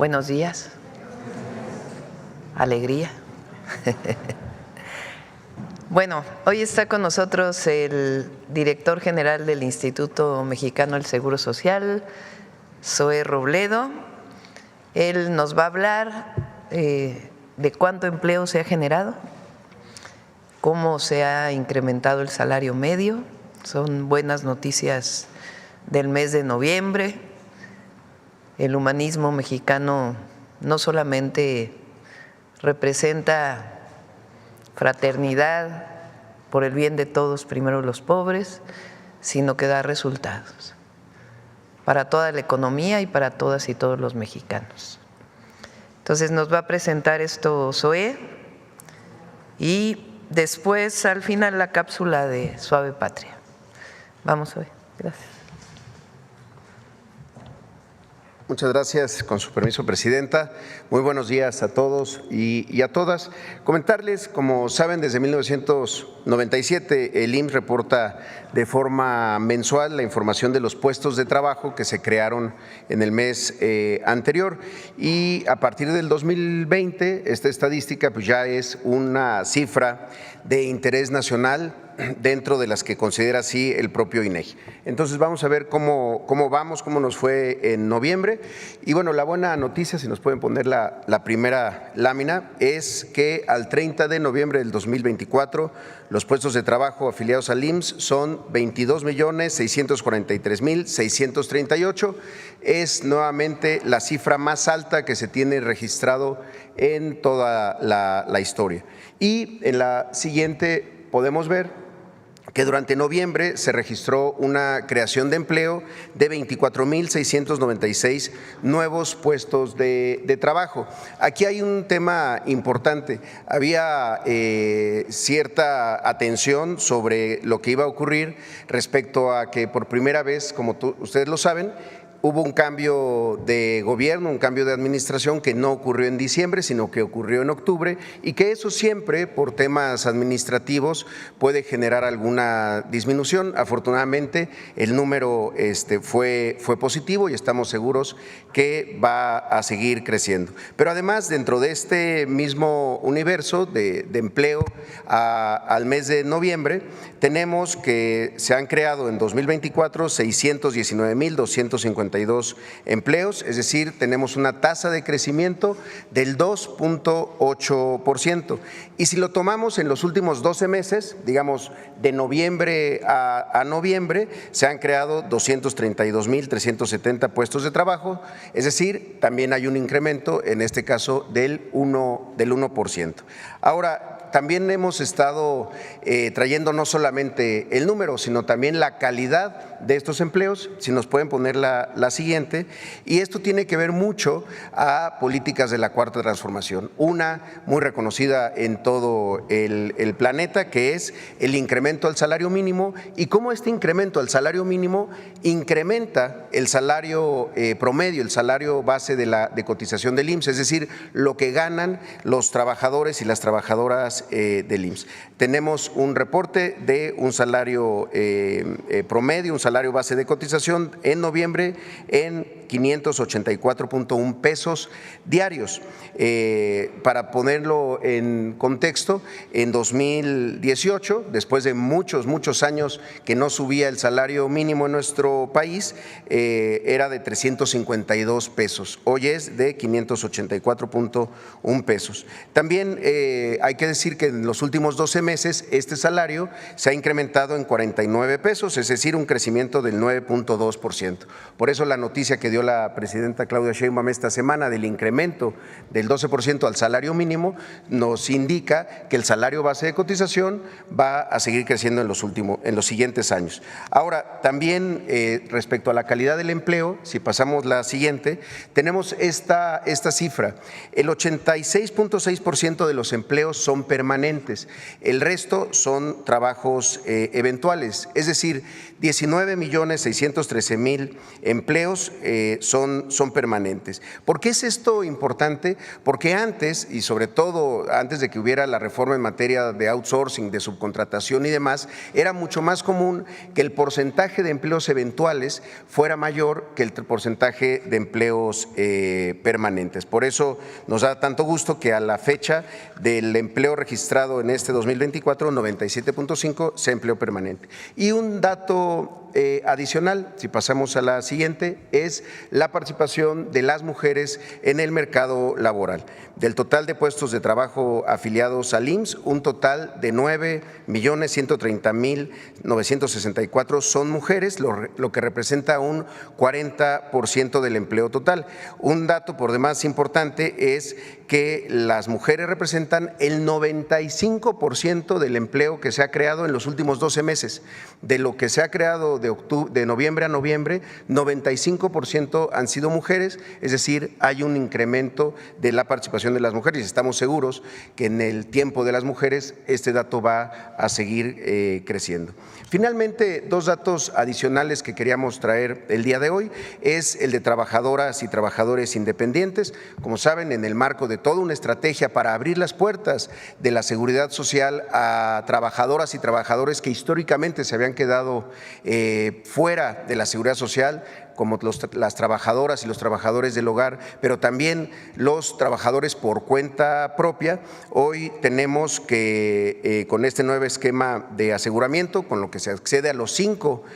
Buenos días. Alegría. Bueno, hoy está con nosotros el director general del Instituto Mexicano del Seguro Social, Zoé Robledo. Él nos va a hablar de cuánto empleo se ha generado, cómo se ha incrementado el salario medio. Son buenas noticias del mes de noviembre. El humanismo mexicano no solamente representa fraternidad por el bien de todos, primero los pobres, sino que da resultados para toda la economía y para todas y todos los mexicanos. Entonces nos va a presentar esto Zoé y después al final la cápsula de Suave Patria. Vamos, Zoé. Gracias. Muchas gracias, con su permiso, Presidenta. Muy buenos días a todos y a todas. Comentarles, como saben, desde 1997 el IMSS reporta de forma mensual la información de los puestos de trabajo que se crearon en el mes anterior, y a partir del 2020 esta estadística pues ya es una cifra de interés nacional dentro de las que considera así el propio INEGI. Entonces vamos a ver cómo vamos, cómo nos fue en noviembre. Y bueno, la buena noticia, si nos pueden poner la primera lámina, es que al 30 de noviembre del 2024 los puestos de trabajo afiliados al IMSS son 22.643.638. Es nuevamente la cifra más alta que se tiene registrado en toda la historia. Y en la siguiente podemos ver que durante noviembre se registró una creación de empleo de 24.696 nuevos puestos de trabajo. Aquí hay un tema importante. Había cierta atención sobre lo que iba a ocurrir respecto a que por primera vez, como ustedes lo saben, hubo un cambio de gobierno, un cambio de administración que no ocurrió en diciembre, sino que ocurrió en octubre, y que eso siempre, por temas administrativos, puede generar alguna disminución. Afortunadamente, el número fue positivo y estamos seguros que va a seguir creciendo. Pero además, dentro de este mismo universo de empleo al mes de noviembre, tenemos que se han creado en 2024 619.252 empleos, es decir, tenemos una tasa de crecimiento del 2.8%. Y si lo tomamos en los últimos 12 meses, digamos de noviembre a noviembre, se han creado 232.370 puestos de trabajo, es decir, también hay un incremento, en este caso del 1%. Ahora, también hemos estado trayendo no solamente el número, sino también la calidad de estos empleos. Si nos pueden poner la siguiente, y esto tiene que ver mucho a políticas de la Cuarta Transformación. Una muy reconocida en todo el planeta, que es el incremento al salario mínimo, y cómo este incremento al salario mínimo incrementa el salario promedio, el salario base de cotización del IMSS, es decir, lo que ganan los trabajadores y las trabajadoras del IMSS. Tenemos un reporte de un salario promedio, un salario base de cotización en noviembre en 584.1 pesos diarios. Para ponerlo en contexto, en 2018, después de muchos años que no subía el salario mínimo en nuestro país, era de 352 pesos. Hoy es de 584.1 pesos. También hay que decir que en los últimos 12 meses este salario se ha incrementado en 49 pesos, es decir, un crecimiento del 9.2%. Por eso la noticia que dio la presidenta Claudia Sheinbaum esta semana del incremento del 12% al salario mínimo nos indica que el salario base de cotización va a seguir creciendo en los siguientes años. Ahora, también respecto a la calidad del empleo, si pasamos la siguiente, tenemos esta cifra. El 86.6% de los empleos son permanentes, el resto son trabajos eventuales, es decir, 19.613.000 empleos son permanentes. ¿Por qué es esto importante? Porque antes, y sobre todo antes de que hubiera la reforma en materia de outsourcing, de subcontratación y demás, era mucho más común que el porcentaje de empleos eventuales fuera mayor que el porcentaje de empleos permanentes. Por eso nos da tanto gusto que a la fecha del empleo registrado en este 2024, 97.5 sea empleo permanente. Y un dato adicional, si pasamos a la siguiente, es la participación de las mujeres en el mercado laboral. Del total de puestos de trabajo afiliados al IMSS, un total de 9.130.964 son mujeres, lo que representa un 40% del empleo total. Un dato por demás importante es que las mujeres representan el 95% del empleo que se ha creado en los últimos 12 meses. De lo que se ha creado de noviembre a noviembre, 95% han sido mujeres, es decir, hay un incremento de la participación de las mujeres y estamos seguros que en el tiempo de las mujeres este dato va a seguir creciendo. Finalmente, dos datos adicionales que queríamos traer el día de hoy es el de trabajadoras y trabajadores independientes. Como saben, en el marco de toda una estrategia para abrir las puertas de la seguridad social a trabajadoras y trabajadores que históricamente se habían quedado fuera de la seguridad social, como las trabajadoras y los trabajadores del hogar, pero también los trabajadores por cuenta propia. Hoy tenemos que con este nuevo esquema de aseguramiento, con lo que se accede a las 5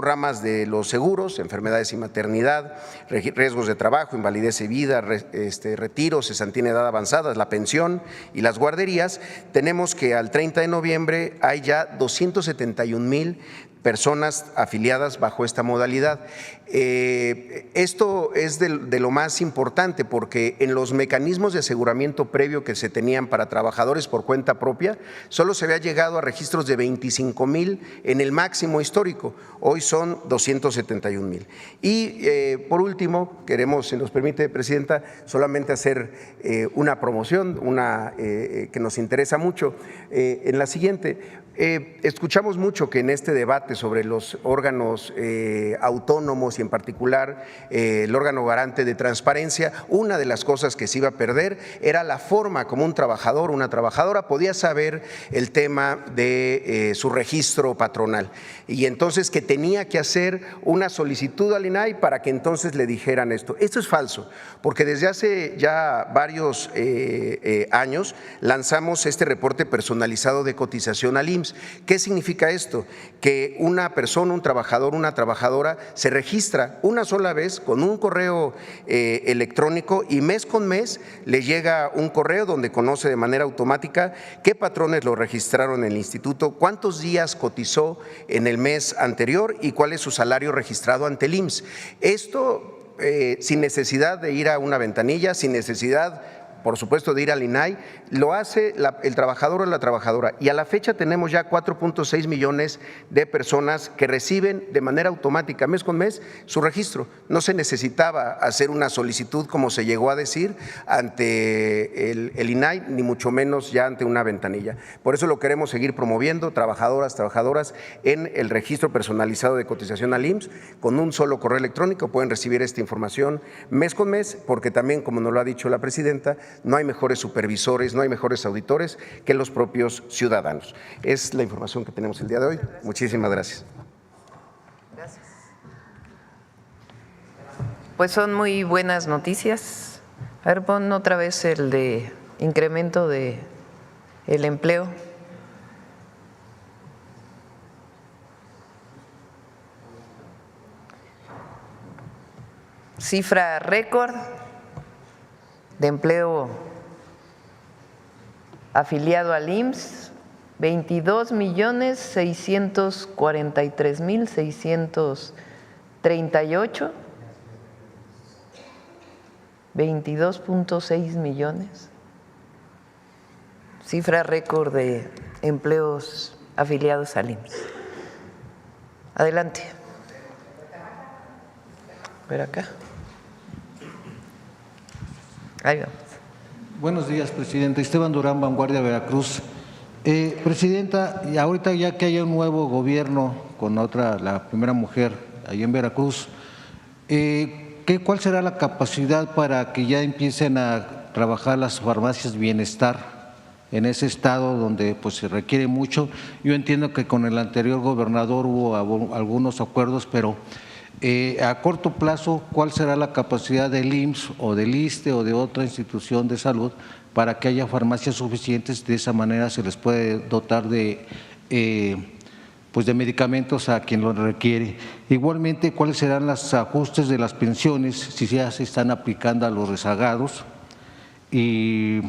ramas de los seguros, enfermedades y maternidad, riesgos de trabajo, invalidez y vida, retiros, cesantía en edad avanzada, la pensión y las guarderías, tenemos que al 30 de noviembre hay ya 271,000 personas afiliadas bajo esta modalidad. Esto es de lo más importante porque en los mecanismos de aseguramiento previo que se tenían para trabajadores por cuenta propia, solo se había llegado a registros de 25,000 en el máximo histórico, hoy son 271,000. Y por último, queremos, si nos permite, Presidenta, solamente hacer una promoción, que nos interesa mucho, en la siguiente. Escuchamos mucho que en este debate sobre los órganos autónomos y en particular el órgano garante de transparencia, una de las cosas que se iba a perder era la forma como un trabajador, una trabajadora podía saber el tema de su registro patronal y entonces que tenía que hacer una solicitud al INAI para que entonces le dijeran esto. Esto es falso, porque desde hace ya varios años lanzamos este reporte personalizado de cotización al IMSS. ¿Qué significa esto? Que una persona, un trabajador, una trabajadora se registra una sola vez con un correo electrónico y mes con mes le llega un correo donde conoce de manera automática qué patrones lo registraron en el instituto, cuántos días cotizó en el mes anterior y cuál es su salario registrado ante el IMSS. Esto sin necesidad de ir a una ventanilla, sin necesidad, por supuesto, de ir al INAI, lo hace el trabajador o la trabajadora. Y a la fecha tenemos ya 4.6 millones de personas que reciben de manera automática, mes con mes, su registro. No se necesitaba hacer una solicitud, como se llegó a decir, ante el INAI, ni mucho menos ya ante una ventanilla. Por eso lo queremos seguir promoviendo, trabajadoras en el registro personalizado de cotización al IMSS. Con un solo correo electrónico pueden recibir esta información mes con mes, porque también, como nos lo ha dicho la Presidenta, no hay mejores supervisores, no hay mejores auditores que los propios ciudadanos. Es la información que tenemos el día de hoy. Muchísimas gracias. Gracias. Pues son muy buenas noticias. A ver, pon otra vez el de incremento de el empleo. Cifra récord de empleo afiliado al IMSS, 22.643.638, 22.6 millones. Cifra récord de empleos afiliados al IMSS. Adelante. A ver acá. Ahí vamos. Buenos días, Presidenta. Esteban Durán, Vanguardia, Veracruz. Presidenta, y ahorita ya que haya un nuevo gobierno con la primera mujer ahí en Veracruz, ¿Cuál será la capacidad para que ya empiecen a trabajar las farmacias Bienestar en ese estado donde pues se requiere mucho? Yo entiendo que con el anterior gobernador hubo algunos acuerdos, pero a corto plazo, ¿cuál será la capacidad del IMSS o del ISSSTE o de otra institución de salud para que haya farmacias suficientes? De esa manera se les puede dotar de pues de medicamentos a quien lo requiere. Igualmente, ¿cuáles serán los ajustes de las pensiones si ya se están aplicando a los rezagados? Y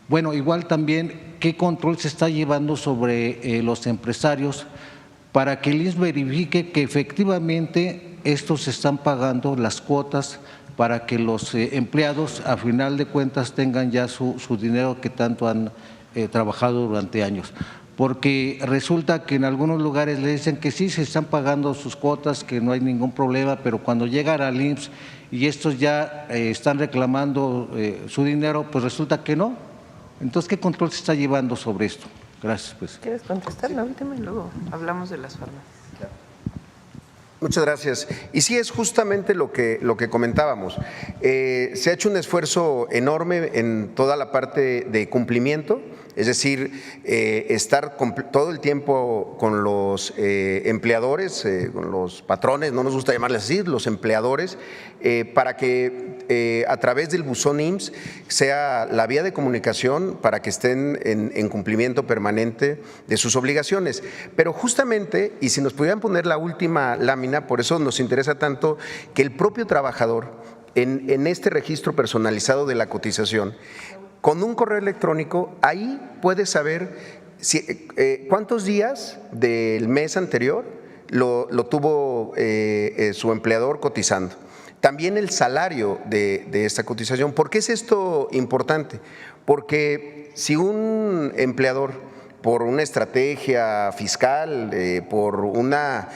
bueno, igual también, ¿qué control se está llevando sobre los empresarios para que el IMSS verifique que efectivamente estos están pagando las cuotas para que los empleados a final de cuentas tengan ya su dinero que tanto han trabajado durante años? Porque resulta que en algunos lugares le dicen que sí, se están pagando sus cuotas, que no hay ningún problema, pero cuando llegan al IMSS y estos ya están reclamando su dinero, pues resulta que no. Entonces, ¿qué control se está llevando sobre esto? Gracias. Pues. ¿Quieres contestar la última y luego hablamos de las farmacias? Muchas gracias. Y sí, es justamente lo que comentábamos. Se ha hecho un esfuerzo enorme en toda la parte de cumplimiento, es decir, estar todo el tiempo con los empleadores, con los patrones, no nos gusta llamarles así, los empleadores, para que a través del buzón IMSS sea la vía de comunicación para que estén en cumplimiento permanente de sus obligaciones. Pero justamente, y si nos pudieran poner la última lámina, por eso nos interesa tanto que el propio trabajador en este registro personalizado de la cotización, con un correo electrónico, ahí puede saber cuántos días del mes anterior lo tuvo su empleador cotizando. También el salario de esta cotización. ¿Por qué es esto importante? Porque si un empleador, por una estrategia fiscal, por una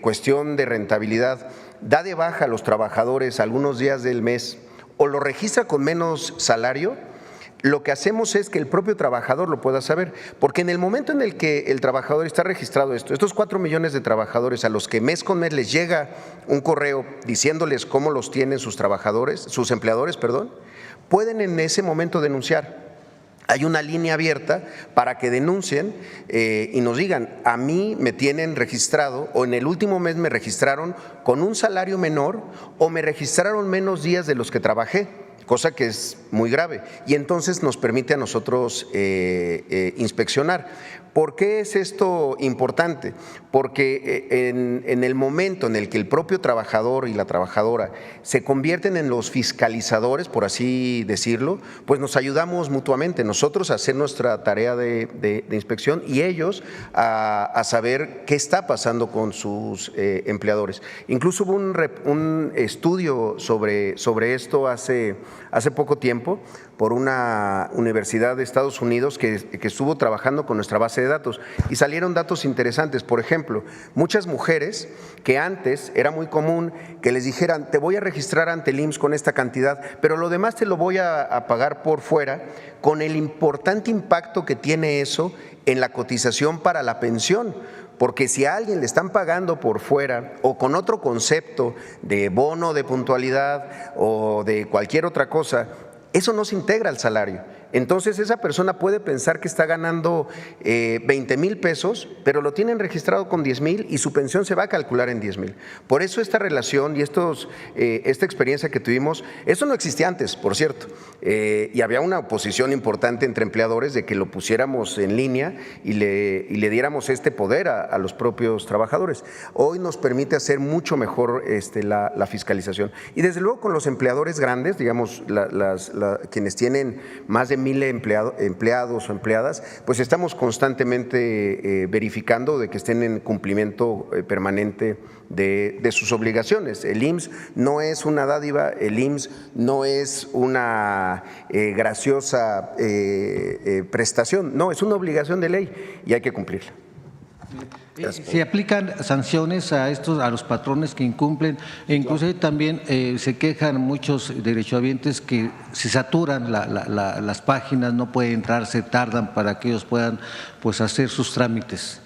cuestión de rentabilidad, da de baja a los trabajadores algunos días del mes o lo registra con menos salario, lo que hacemos es que el propio trabajador lo pueda saber, porque en el momento en el que el trabajador está registrado estos 4 millones de trabajadores a los que mes con mes les llega un correo diciéndoles cómo los tienen sus trabajadores, sus empleadores, pueden en ese momento denunciar. Hay una línea abierta para que denuncien y nos digan, a mí me tienen registrado o en el último mes me registraron con un salario menor o me registraron menos días de los que trabajé, cosa que es muy grave, y entonces nos permite a nosotros inspeccionar. ¿Por qué es esto importante? Porque en el momento en el que el propio trabajador y la trabajadora se convierten en los fiscalizadores, por así decirlo, pues nos ayudamos mutuamente, nosotros a hacer nuestra tarea de inspección y ellos a saber qué está pasando con sus empleadores. Incluso hubo un estudio sobre esto hace poco tiempo por una universidad de Estados Unidos que estuvo trabajando con nuestra base de datos y salieron datos interesantes. Por ejemplo, muchas mujeres que antes era muy común que les dijeran, te voy a registrar ante el IMSS con esta cantidad, pero lo demás te lo voy a pagar por fuera, con el importante impacto que tiene eso en la cotización para la pensión. Porque si a alguien le están pagando por fuera o con otro concepto de bono de puntualidad o de cualquier otra cosa, eso no se integra al salario. Entonces esa persona puede pensar que está ganando 20,000 pesos, pero lo tienen registrado con 10,000 y su pensión se va a calcular en 10,000. Por eso esta relación y esta experiencia que tuvimos, eso no existía antes, por cierto, y había una oposición importante entre empleadores de que lo pusiéramos en línea y le diéramos este poder a los propios trabajadores. Hoy nos permite hacer mucho mejor la fiscalización. Y desde luego con los empleadores grandes, digamos, quienes tienen más de 1,000 empleados o empleadas, pues estamos constantemente verificando de que estén en cumplimiento permanente de sus obligaciones. El IMSS no es una dádiva, el IMSS no es una graciosa prestación, no, es una obligación de ley y hay que cumplirla. Se aplican sanciones a los patrones que incumplen e incluso también se quejan muchos derechohabientes que se saturan las páginas, no pueden entrar, se tardan para que ellos puedan pues hacer sus trámites.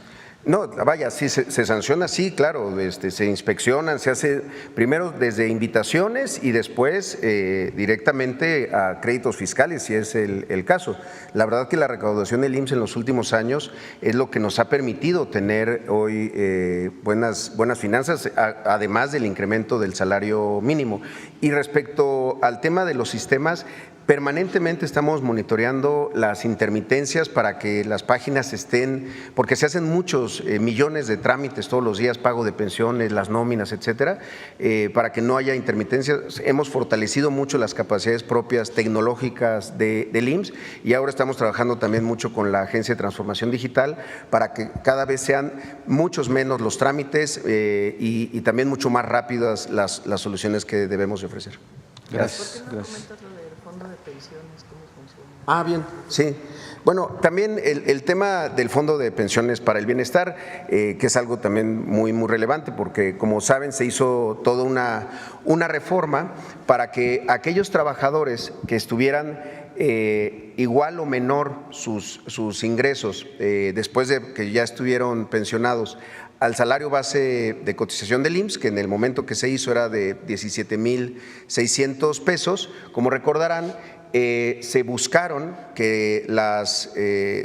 No, vaya, sí, se sanciona, sí, claro, se inspeccionan, se hace primero desde invitaciones y después directamente a créditos fiscales, si es el caso. La verdad que la recaudación del IMSS en los últimos años es lo que nos ha permitido tener hoy buenas finanzas, además del incremento del salario mínimo. Y respecto al tema de los sistemas, permanentemente estamos monitoreando las intermitencias para que las páginas estén, porque se hacen muchos millones de trámites todos los días, pago de pensiones, las nóminas, etcétera, para que no haya intermitencias. Hemos fortalecido mucho las capacidades propias tecnológicas del IMSS y ahora estamos trabajando también mucho con la Agencia de Transformación Digital para que cada vez sean muchos menos los trámites y también mucho más rápidas las soluciones que debemos de ofrecer. Gracias. ¿Por qué no comentas lo del fondo de pensiones? ¿Cómo funciona? Ah, bien, sí. Bueno, también el tema del Fondo de Pensiones para el Bienestar, que es algo también muy relevante, porque como saben se hizo toda una reforma para que aquellos trabajadores que estuvieran igual o menor sus ingresos después de que ya estuvieron pensionados al salario base de cotización del IMSS, que en el momento que se hizo era de 17,600 pesos, como recordarán, se buscaron que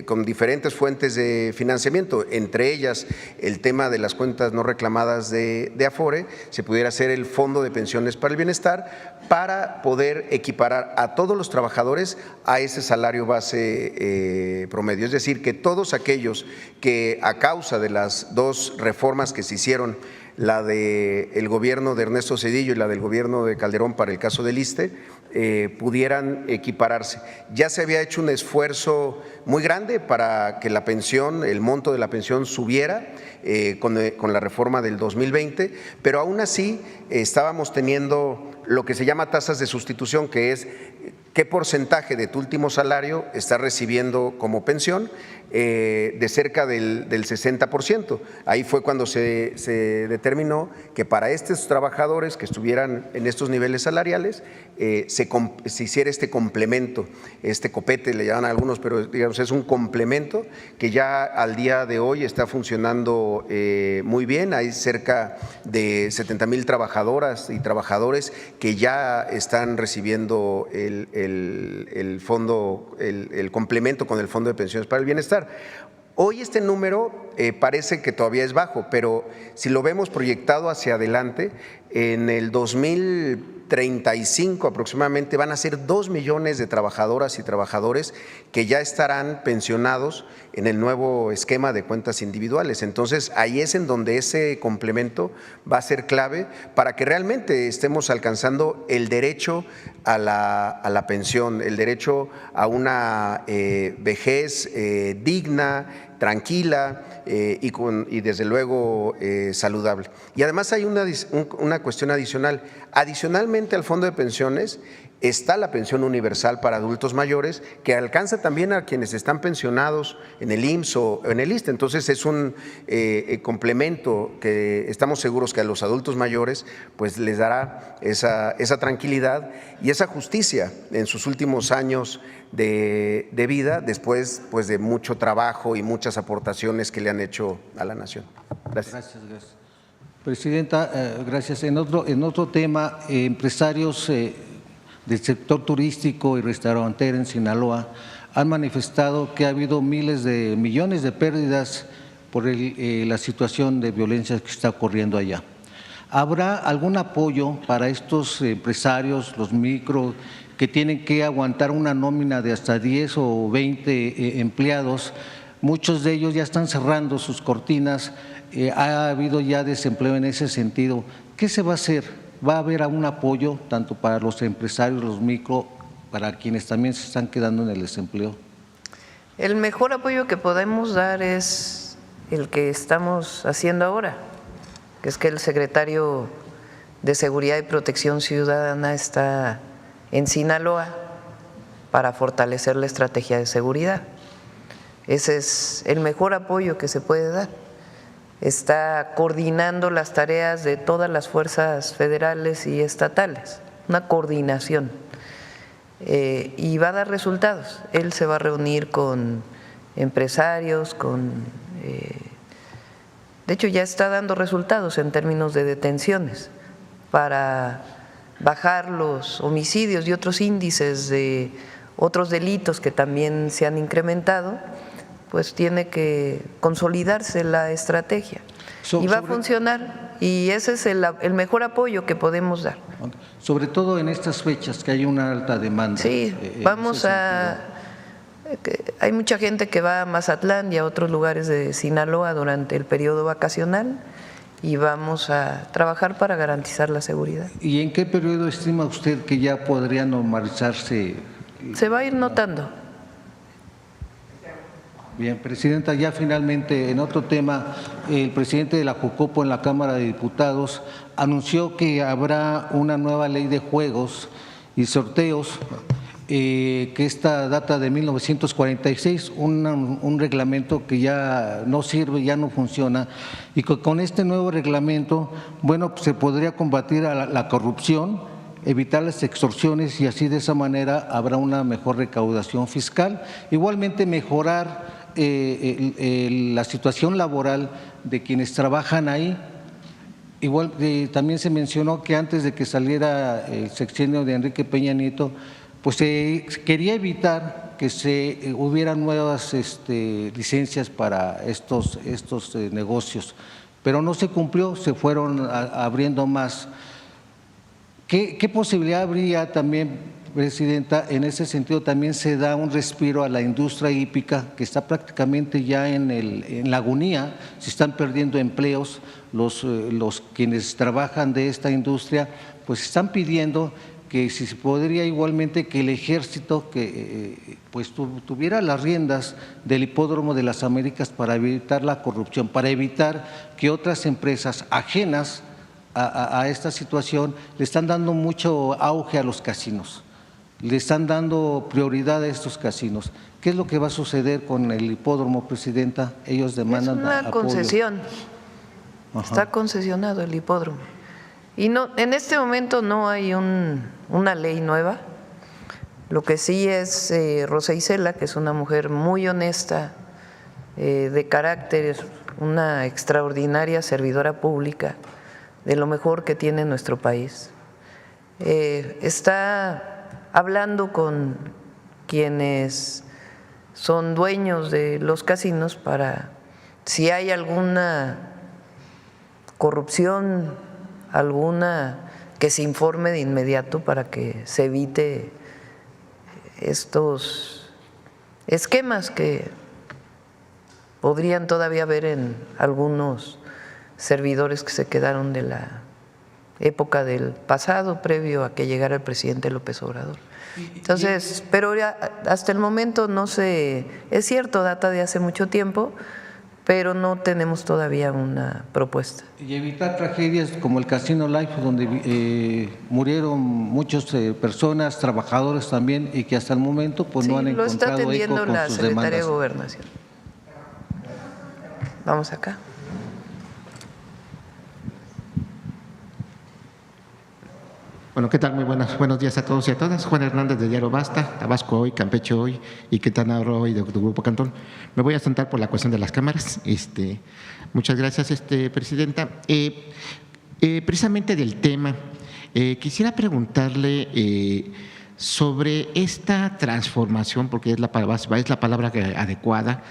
con diferentes fuentes de financiamiento, entre ellas el tema de las cuentas no reclamadas de Afore, se pudiera hacer el Fondo de Pensiones para el Bienestar para poder equiparar a todos los trabajadores a ese salario base promedio. Es decir, que todos aquellos que a causa de las dos reformas que se hicieron, la del gobierno de Ernesto Zedillo y la del gobierno de Calderón para el caso del ISSSTE, pudieran equipararse. Ya se había hecho un esfuerzo muy grande para que la pensión, el monto de la pensión subiera con la reforma del 2020, pero aún así estábamos teniendo lo que se llama tasas de sustitución, que es qué porcentaje de tu último salario estás recibiendo como pensión, de cerca del 60%. Ahí fue cuando se determinó que para estos trabajadores que estuvieran en estos niveles salariales se hiciera este complemento, este copete le llaman a algunos, pero digamos es un complemento que ya al día de hoy está funcionando muy bien. Hay cerca de 70,000 trabajadoras y trabajadores que ya están recibiendo el fondo, el complemento con el Fondo de Pensiones para el Bienestar. Hoy este número parece que todavía es bajo, pero si lo vemos proyectado hacia adelante, en el 2035 aproximadamente van a ser 2 millones de trabajadoras y trabajadores que ya estarán pensionados en el nuevo esquema de cuentas individuales. Entonces, ahí es en donde ese complemento va a ser clave para que realmente estemos alcanzando el derecho a la pensión, el derecho a una vejez digna, tranquila y desde luego saludable. Y además hay una cuestión adicional. Adicionalmente al Fondo de Pensiones está la pensión universal para adultos mayores, que alcanza también a quienes están pensionados en el IMSS o en el ISSSTE. Entonces es un complemento que estamos seguros que a los adultos mayores pues les dará esa tranquilidad y esa justicia en sus últimos años de vida, después pues de mucho trabajo y muchas aportaciones que le han hecho a la nación. Gracias. Gracias. Presidenta, gracias. En otro tema, empresarios del sector turístico y restaurantero en Sinaloa han manifestado que ha habido miles de millones de pérdidas por la situación de violencia que está ocurriendo allá. ¿Habrá algún apoyo para estos empresarios, los micro, que tienen que aguantar una nómina de hasta 10 o 20 empleados? Muchos de ellos ya están cerrando sus cortinas, ha habido ya desempleo en ese sentido. ¿Qué se va a hacer? ¿Va a haber algún apoyo tanto para los empresarios, los micro, para quienes también se están quedando en el desempleo? El mejor apoyo que podemos dar es el que estamos haciendo ahora, que es que el secretario de Seguridad y Protección Ciudadana está en Sinaloa para fortalecer la estrategia de seguridad. Ese es el mejor apoyo que se puede dar. Está coordinando las tareas de todas las fuerzas federales y estatales, una coordinación, y va a dar resultados. Él se va a reunir con empresarios, con De hecho, ya está dando resultados en términos de detenciones para bajar los homicidios y otros índices de otros delitos que también se han incrementado, pues tiene que consolidarse la estrategia y va a funcionar, y ese es el mejor apoyo que podemos dar. Sobre todo en estas fechas que hay una alta demanda. Sí, vamos a… Hay mucha gente que va a Mazatlán y a otros lugares de Sinaloa durante el periodo vacacional y vamos a trabajar para garantizar la seguridad. ¿Y en qué periodo estima usted que ya podría normalizarse? Se va a ir notando. Bien, Presidenta, ya finalmente en otro tema, el presidente de la Jucopo en la Cámara de Diputados anunció que habrá una nueva ley de juegos y sorteos, que esta data de 1946, un reglamento que ya no sirve, ya no funciona, y que con este nuevo reglamento, bueno, pues se podría combatir a la corrupción, evitar las extorsiones y así de esa manera habrá una mejor recaudación fiscal. Igualmente mejorar la situación laboral de quienes trabajan ahí. Igual también se mencionó que antes de que saliera el sexenio de Enrique Peña Nieto, pues se quería evitar que se hubieran nuevas licencias para estos negocios, pero no se cumplió, se fueron abriendo más. ¿Qué posibilidad habría también, Presidenta? En ese sentido también se da un respiro a la industria hípica que está prácticamente ya en la agonía, se están perdiendo empleos, los quienes trabajan de esta industria pues están pidiendo que si se podría igualmente que el ejército pues tuviera las riendas del Hipódromo de las Américas para evitar la corrupción, para evitar que otras empresas ajenas a esta situación le están dando mucho auge a los casinos, le están dando prioridad a estos casinos. ¿Qué es lo que va a suceder con el hipódromo, Presidenta? Ellos demandan apoyo. Es una concesión, está concesionado el hipódromo. Y no, en este momento no hay una ley nueva. Lo que sí es Rosa Isela, que es una mujer muy honesta, de carácter, una extraordinaria servidora pública, de lo mejor que tiene nuestro país. Está hablando con quienes son dueños de los casinos para si hay alguna corrupción, alguna que se informe de inmediato para que se evite estos esquemas que podrían todavía haber en algunos servidores que se quedaron de la época del pasado previo a que llegara el presidente López Obrador. Entonces, pero hasta el momento no se, es cierto, data de hace mucho tiempo, pero no tenemos todavía una propuesta. Y evitar tragedias como el Casino Life, donde murieron muchas personas, trabajadores también, y que hasta el momento pues no han encontrado eco con sus demandas. Lo está atendiendo la Secretaría de Gobernación. Vamos acá. Bueno, ¿qué tal? Muy buenos días a todos y a todas. Juan Hernández de Diario Basta, Tabasco Hoy, Campeche Hoy y Quintana Roo Hoy de Grupo Cantón. Me voy a sentar por la cuestión de las cámaras. Muchas gracias, Presidenta. Precisamente del tema, quisiera preguntarle sobre esta transformación, porque es la palabra adecuada,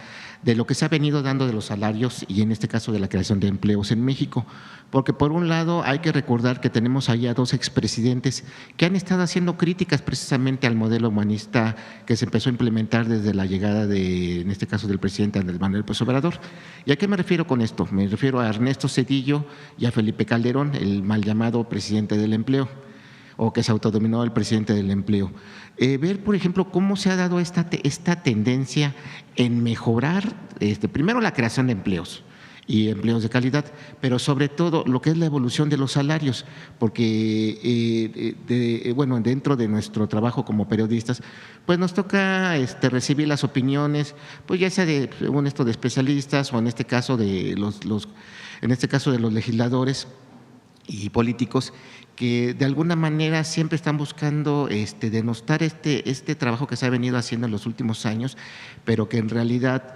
de lo que se ha venido dando de los salarios y en este caso de la creación de empleos en México. Porque por un lado hay que recordar que tenemos ahí a dos expresidentes que han estado haciendo críticas precisamente al modelo humanista que se empezó a implementar desde la llegada en este caso del presidente Andrés Manuel López Obrador. ¿Y a qué me refiero con esto? Me refiero a Ernesto Zedillo y a Felipe Calderón, el mal llamado presidente del empleo, o que se autodenominó el presidente del empleo. Ver, por ejemplo, cómo se ha dado esta tendencia en mejorar, primero la creación de empleos y empleos de calidad, pero sobre todo lo que es la evolución de los salarios, porque dentro de nuestro trabajo como periodistas, pues nos toca recibir las opiniones, pues ya sea de especialistas o en este caso de los legisladores y políticos, que de alguna manera siempre están buscando denostar este trabajo que se ha venido haciendo en los últimos años, pero que en realidad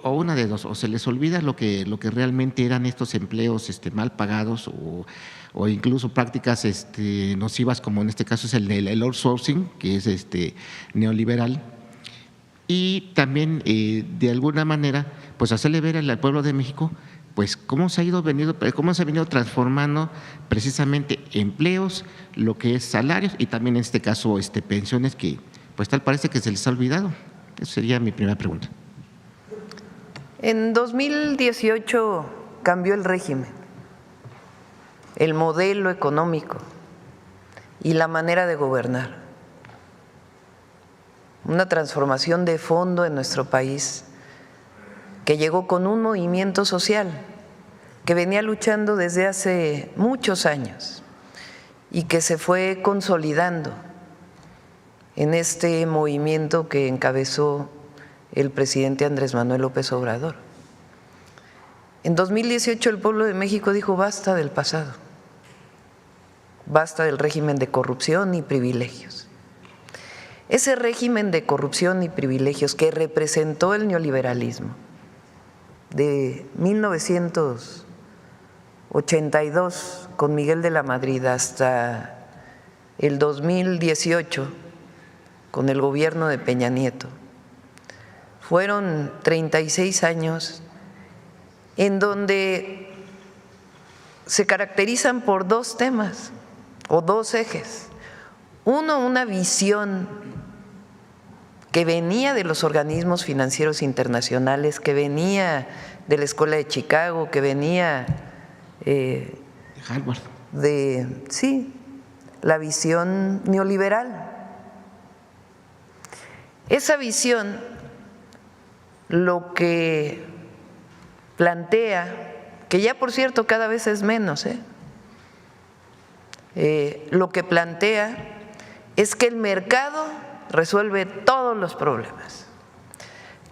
o una de dos, o se les olvida lo que realmente eran estos empleos mal pagados o incluso prácticas nocivas, como en este caso es el outsourcing, que es neoliberal, y también de alguna manera pues hacerle ver al pueblo de México pues cómo se ha venido transformando precisamente empleos, lo que es salarios y también en este caso pensiones, que pues tal parece que se les ha olvidado. Esa sería mi primera pregunta. En 2018 cambió el régimen, el modelo económico y la manera de gobernar. Una transformación de fondo en nuestro país que llegó con un movimiento social que venía luchando desde hace muchos años y que se fue consolidando en este movimiento que encabezó el presidente Andrés Manuel López Obrador. En 2018 el pueblo de México dijo basta del pasado, basta del régimen de corrupción y privilegios. Ese régimen de corrupción y privilegios que representó el neoliberalismo de 1982 con Miguel de la Madrid hasta el 2018 con el gobierno de Peña Nieto, fueron 36 años en donde se caracterizan por dos temas o dos ejes. Uno, una visión que venía de los organismos financieros internacionales, que venía de la Escuela de Chicago, que venía De Harvard. sí, la visión neoliberal. Esa visión lo que plantea, que ya por cierto cada vez es menos, lo que plantea es que el mercado resuelve todos los problemas,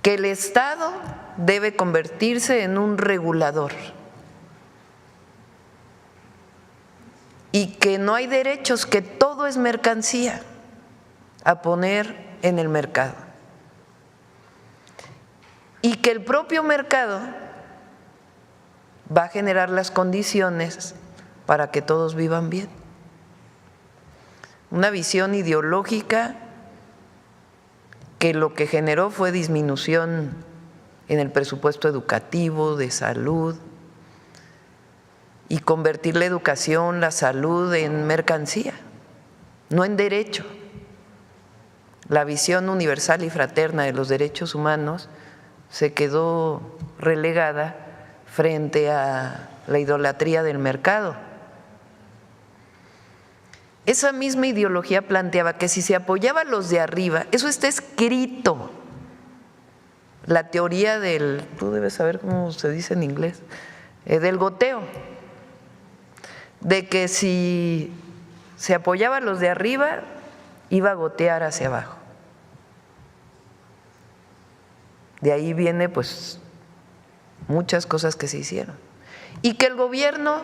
que el Estado debe convertirse en un regulador y que no hay derechos, que todo es mercancía a poner en el mercado y que el propio mercado va a generar las condiciones para que todos vivan bien. Una visión ideológica que lo que generó fue disminución en el presupuesto educativo, de salud, y convertir la educación, la salud en mercancía, no en derecho. La visión universal y fraterna de los derechos humanos se quedó relegada frente a la idolatría del mercado. Esa misma ideología planteaba que si se apoyaba a los de arriba, eso está escrito, la teoría del, tú debes saber cómo se dice en inglés, del goteo, de que si se apoyaba a los de arriba, iba a gotear hacia abajo. De ahí viene pues muchas cosas que se hicieron. Y que el gobierno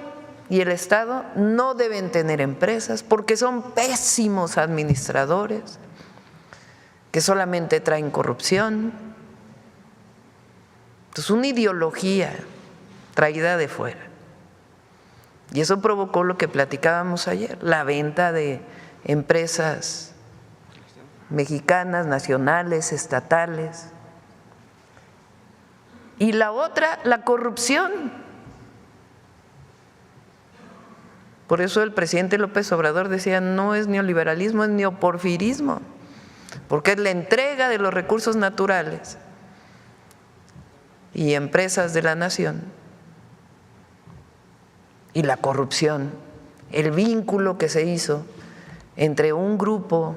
y el Estado no deben tener empresas porque son pésimos administradores, que solamente traen corrupción. Entonces, una ideología traída de fuera. Y eso provocó lo que platicábamos ayer, la venta de empresas mexicanas, nacionales, estatales. Y la otra, la corrupción. Por eso el presidente López Obrador decía, no es neoliberalismo, es neoporfirismo, porque es la entrega de los recursos naturales y empresas de la nación y la corrupción, el vínculo que se hizo entre un grupo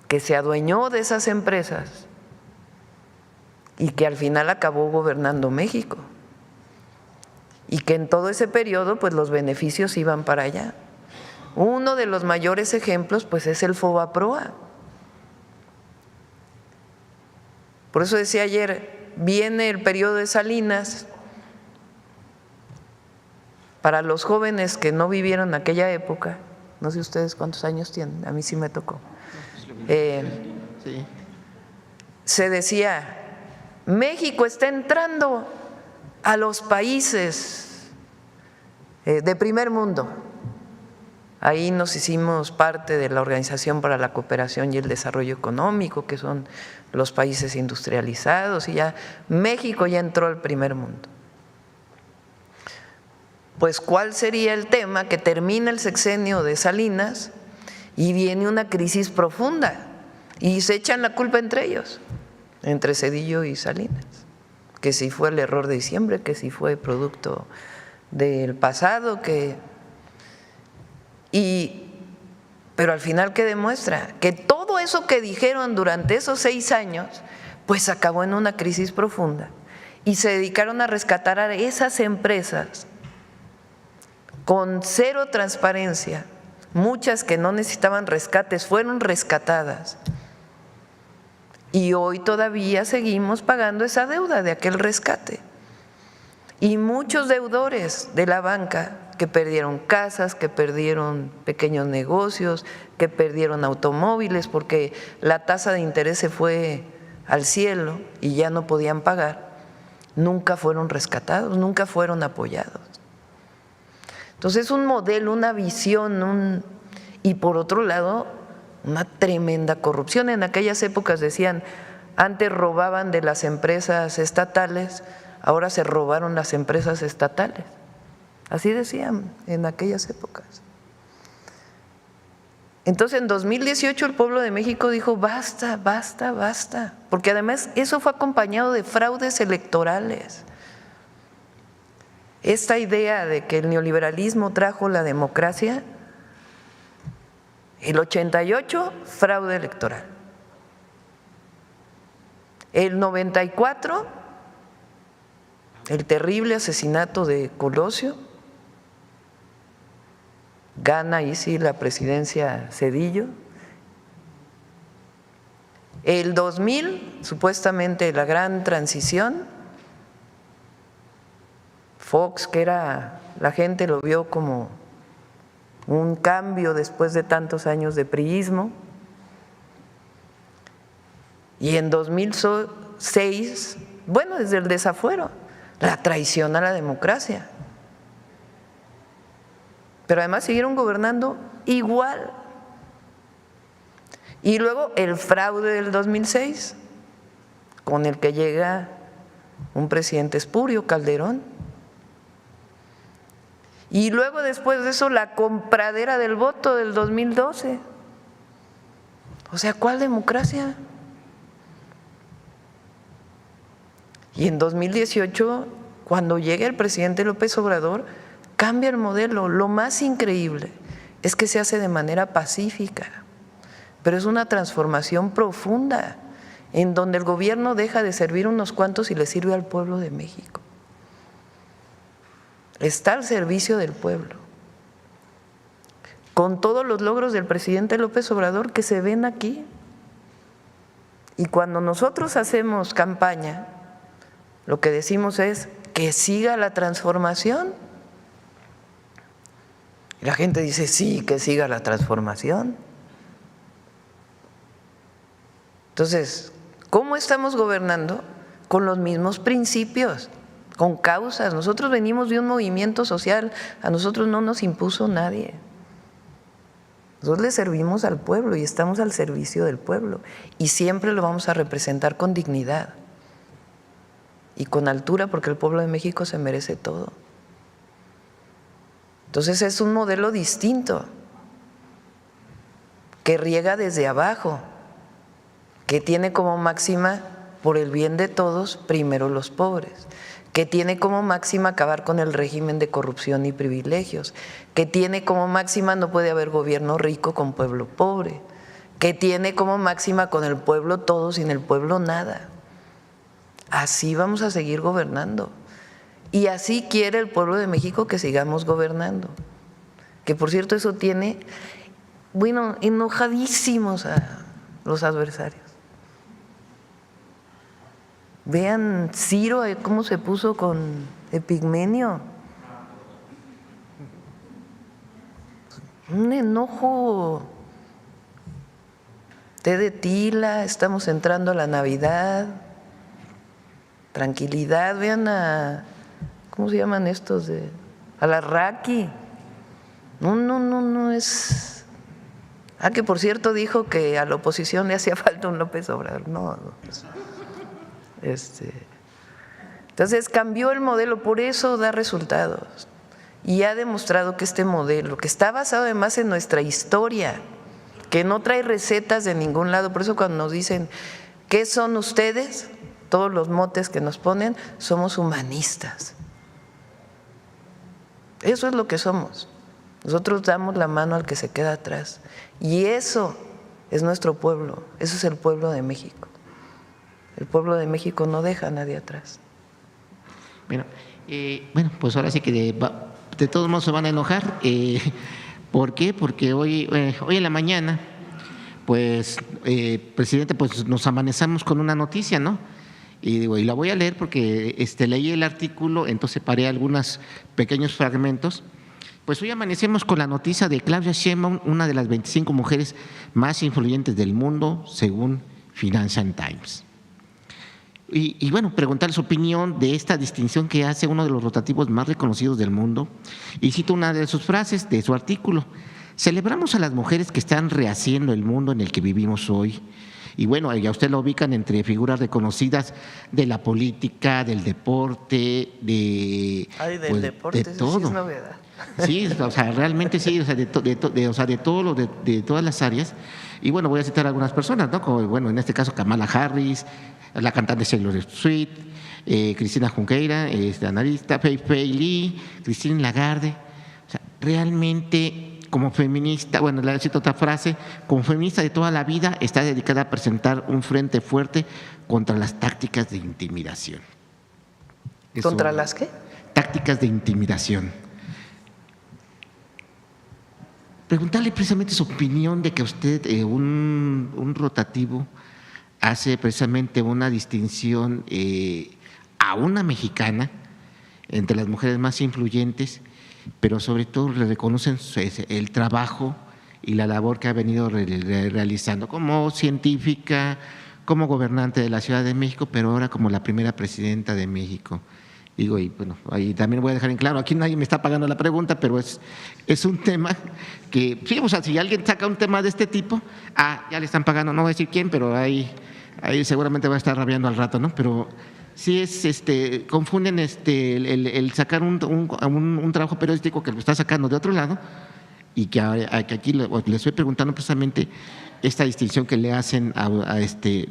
que se adueñó de esas empresas y que al final acabó gobernando México. Y que en todo ese periodo pues los beneficios iban para allá. Uno de los mayores ejemplos pues es el Fobaproa. Por eso decía ayer, viene el periodo de Salinas. Para los jóvenes que no vivieron aquella época, no sé ustedes cuántos años tienen, a mí sí me tocó. Se decía, México está entrando a los países de primer mundo. Ahí nos hicimos parte de la Organización para la Cooperación y el Desarrollo Económico, que son los países industrializados, y ya México ya entró al primer mundo. Pues, ¿cuál sería el tema? Que termina el sexenio de Salinas y viene una crisis profunda y se echan la culpa entre ellos, entre Zedillo y Salinas, que si fue el error de diciembre, que si fue producto del pasado, pero al final, ¿qué demuestra? Que todo eso que dijeron durante esos 6 años, pues acabó en una crisis profunda y se dedicaron a rescatar a esas empresas con cero transparencia. Muchas que no necesitaban rescates fueron rescatadas y hoy todavía seguimos pagando esa deuda de aquel rescate. Y muchos deudores de la banca que perdieron casas, que perdieron pequeños negocios, que perdieron automóviles porque la tasa de interés se fue al cielo y ya no podían pagar, nunca fueron rescatados, nunca fueron apoyados. Entonces, un modelo, una visión, y por otro lado, una tremenda corrupción. En aquellas épocas decían, antes robaban de las empresas estatales, ahora se robaron las empresas estatales. Así decían en aquellas épocas. Entonces, en 2018 el pueblo de México dijo, basta, basta, basta, porque además eso fue acompañado de fraudes electorales. Esta idea de que el neoliberalismo trajo la democracia, el 88, fraude electoral. El 94, el terrible asesinato de Colosio, gana ahí sí la presidencia Zedillo. El 2000, supuestamente la gran transición, Fox, que era, la gente lo vio como un cambio después de tantos años de priismo. Y en 2006, bueno, desde el desafuero, la traición a la democracia. Pero además siguieron gobernando igual. Y luego el fraude del 2006, con el que llega un presidente espurio, Calderón. Y luego después de eso la compradera del voto del 2012. O sea, ¿cuál democracia? Y en 2018, cuando llega el presidente López Obrador, cambia el modelo. Lo más increíble es que se hace de manera pacífica, pero es una transformación profunda en donde el gobierno deja de servir unos cuantos y le sirve al pueblo de México. Está al servicio del pueblo, con todos los logros del presidente López Obrador que se ven aquí. Y cuando nosotros hacemos campaña, lo que decimos es que siga la transformación. Y la gente dice, sí, que siga la transformación. Entonces, ¿cómo estamos gobernando? Con los mismos principios, con causas. Nosotros venimos de un movimiento social, a nosotros no nos impuso nadie. Nosotros le servimos al pueblo y estamos al servicio del pueblo y siempre lo vamos a representar con dignidad y con altura, porque el pueblo de México se merece todo. Entonces es un modelo distinto, que riega desde abajo, que tiene como máxima, por el bien de todos, primero los pobres, que tiene como máxima acabar con el régimen de corrupción y privilegios, que tiene como máxima no puede haber gobierno rico con pueblo pobre, que tiene como máxima con el pueblo todo, sin el pueblo nada. Así vamos a seguir gobernando. Y así quiere el pueblo de México que sigamos gobernando. Que por cierto eso tiene, bueno, enojadísimos a los adversarios. Vean Ciro cómo se puso con Epigmenio. Un enojo. Té de tila, estamos entrando a la Navidad. tranquilidad. Vean a, ¿cómo se llaman estos? A la Raki. No es… que por cierto dijo que a la oposición le hacía falta un López Obrador. No. Entonces cambió el modelo, por eso da resultados. Y ha demostrado que este modelo, que está basado además en nuestra historia, que no trae recetas de ningún lado, por eso cuando nos dicen, ¿qué son ustedes? Todos los motes que nos ponen, somos humanistas. Eso es lo que somos. Nosotros damos la mano al que se queda atrás. Y eso es nuestro pueblo, eso es el pueblo de México. El pueblo de México no deja a nadie atrás. Bueno, pues ahora sí que de todos modos se van a enojar. ¿Por qué? Porque hoy en la mañana, pues, presidente, pues nos amanezamos con una noticia, ¿no? Y digo, y la voy a leer porque leí el artículo, entonces separé algunos pequeños fragmentos. Pues hoy amanecemos con la noticia de Claudia Sheinbaum, una de las 25 mujeres más influyentes del mundo, según Financial Times. Y bueno, preguntar su opinión de esta distinción que hace uno de los rotativos más reconocidos del mundo. Y cito una de sus frases de su artículo: celebramos a las mujeres que están rehaciendo el mundo en el que vivimos hoy. Y bueno, ya usted lo ubican entre figuras reconocidas de la política, del deporte, de deporte, de todo. Sí es novedad. Sí, o sea, realmente sí, o sea, de todas las áreas. Y bueno, voy a citar a algunas personas, ¿no? Como, bueno, en este caso Kamala Harris, la cantante Taylor Swift, Cristina Junqueira, analista, Fei Li, Christine Lagarde. O sea, realmente, como feminista, bueno, le cito otra frase: como feminista de toda la vida, está dedicada a presentar un frente fuerte contra las tácticas de intimidación. ¿Contra las qué? Tácticas de intimidación. Preguntarle precisamente su opinión de que usted, un rotativo, hace precisamente una distinción a una mexicana entre las mujeres más influyentes, pero sobre todo le reconocen el trabajo y la labor que ha venido realizando como científica, como gobernante de la Ciudad de México, pero ahora como la primera presidenta de México. Digo, y bueno, ahí también voy a dejar en claro, aquí nadie me está pagando la pregunta, pero es un tema que, sí, o sea, si alguien saca un tema de este tipo, ya le están pagando, no voy a decir quién, pero ahí seguramente va a estar rabiando al rato, ¿no? Pero sí confunden el sacar un trabajo periodístico que lo está sacando de otro lado, y que aquí le estoy preguntando precisamente esta distinción que le hacen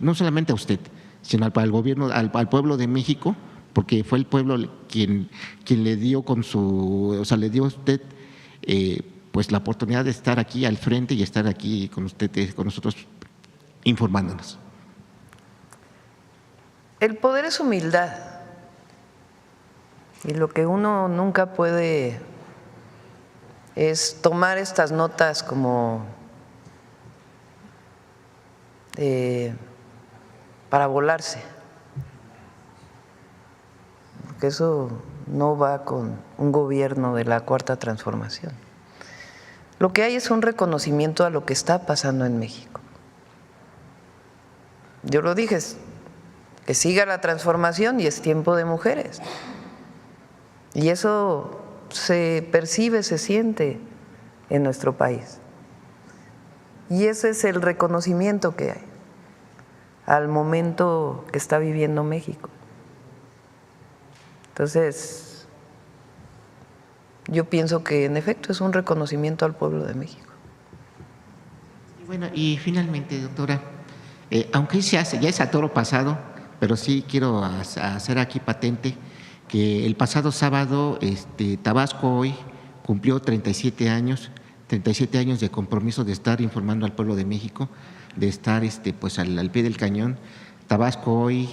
no solamente a usted, sino al gobierno, al pueblo de México, porque fue el pueblo quien le dio le dio a usted pues la oportunidad de estar aquí al frente y estar aquí con usted, con nosotros, informándonos. El poder es humildad, y lo que uno nunca puede es tomar estas notas como para volarse, porque eso no va con un gobierno de la Cuarta Transformación. Lo que hay es un reconocimiento a lo que está pasando en México. Yo lo dije, que siga la transformación y es tiempo de mujeres. Y eso se percibe, se siente en nuestro país. Y ese es el reconocimiento que hay al momento que está viviendo México. Entonces, yo pienso que en efecto es un reconocimiento al pueblo de México. Y bueno, y finalmente, doctora, aunque ya es a toro pasado, pero sí quiero hacer aquí patente que el pasado sábado Tabasco hoy cumplió 37 años de compromiso de estar informando al pueblo de México, de estar pues al pie del cañón. Tabasco hoy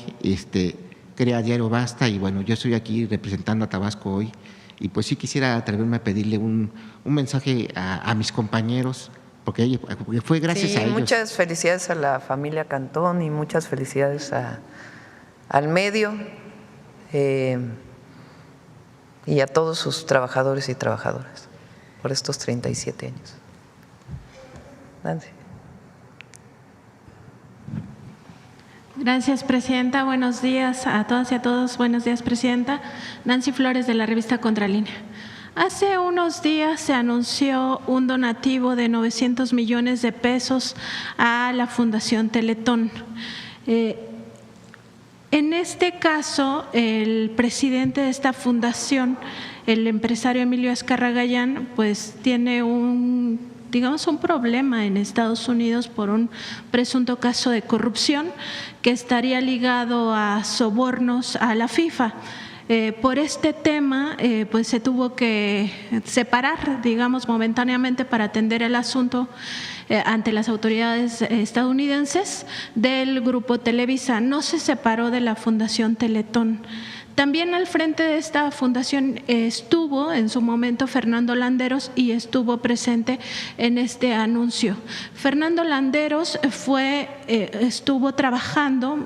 crea Diario Basta, y bueno, yo estoy aquí representando a Tabasco hoy, y pues sí quisiera atreverme a pedirle un mensaje a mis compañeros, porque fue gracias a ellos. Muchas felicidades a la familia Cantón y muchas felicidades al medio y a todos sus trabajadores y trabajadoras por estos 37 años. Nancy. Gracias, Presidenta. Buenos días a todas y a todos. Buenos días, Presidenta. Nancy Flores, de la revista Contralínea. Hace unos días se anunció un donativo de 900 millones de pesos a la Fundación Teletón. En este caso, el presidente de esta fundación, el empresario Emilio Azcárraga Gallán, pues tiene un problema en Estados Unidos por un presunto caso de corrupción que estaría ligado a sobornos a la FIFA. Por este tema, pues se tuvo que separar, momentáneamente para atender el asunto ante las autoridades estadounidenses del Grupo Televisa. No se separó de la Fundación Teletón. También al frente de esta fundación estuvo en su momento Fernando Landeros y estuvo presente en este anuncio. Fernando Landeros estuvo trabajando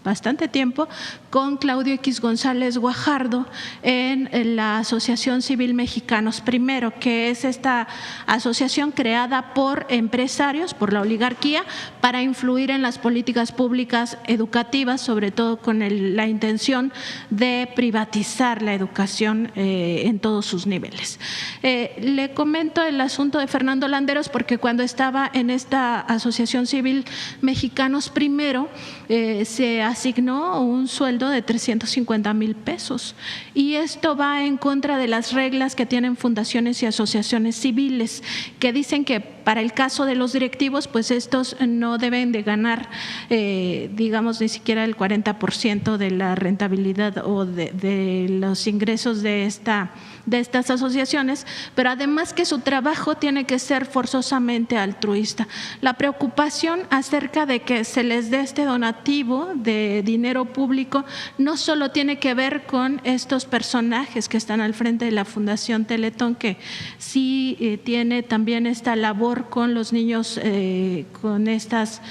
bastante tiempo con Claudio X González Guajardo en la Asociación Civil Mexicanos Primero, que es esta asociación creada por empresarios, por la oligarquía, para influir en las políticas públicas educativas, sobre todo con la intención de privatizar la educación en todos sus niveles. Le comento el asunto de Fernando Landeros porque cuando estaba en esta Asociación Civil Mexicanos Primero se asignó un sueldo de 350,000 pesos y esto va en contra de las reglas que tienen fundaciones y asociaciones civiles, que dicen que para el caso de los directivos, pues estos no deben de ganar, ni siquiera el 40% de la rentabilidad o de los ingresos de estas asociaciones, pero además que su trabajo tiene que ser forzosamente altruista. La preocupación acerca de que se les dé este donativo de dinero público no solo tiene que ver con estos personajes que están al frente de la Fundación Teletón, que sí tiene también esta labor con los niños con estas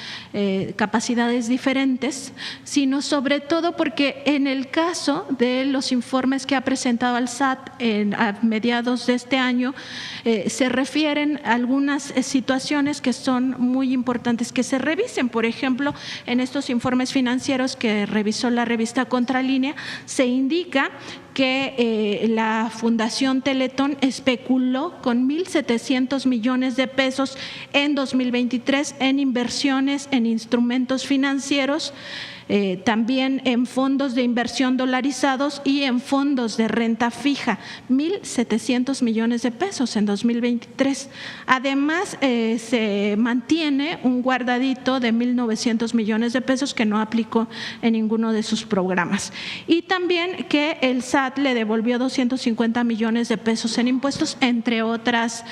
capacidades diferentes, sino sobre todo porque en el caso de los informes que ha presentado al SAT a mediados de este año, se refieren a algunas situaciones que son muy importantes que se revisen. Por ejemplo, en estos informes financieros que revisó la revista Contralínea, se indica que la Fundación Teletón especuló con 1,700 millones de pesos en 2023 en inversiones en instrumentos financieros, también en fondos de inversión dolarizados y en fondos de renta fija, 1,700 millones de pesos en 2023. Además, se mantiene un guardadito de 1,900 millones de pesos que no aplicó en ninguno de sus programas. Y también que el SAT le devolvió 250 millones de pesos en impuestos, entre otras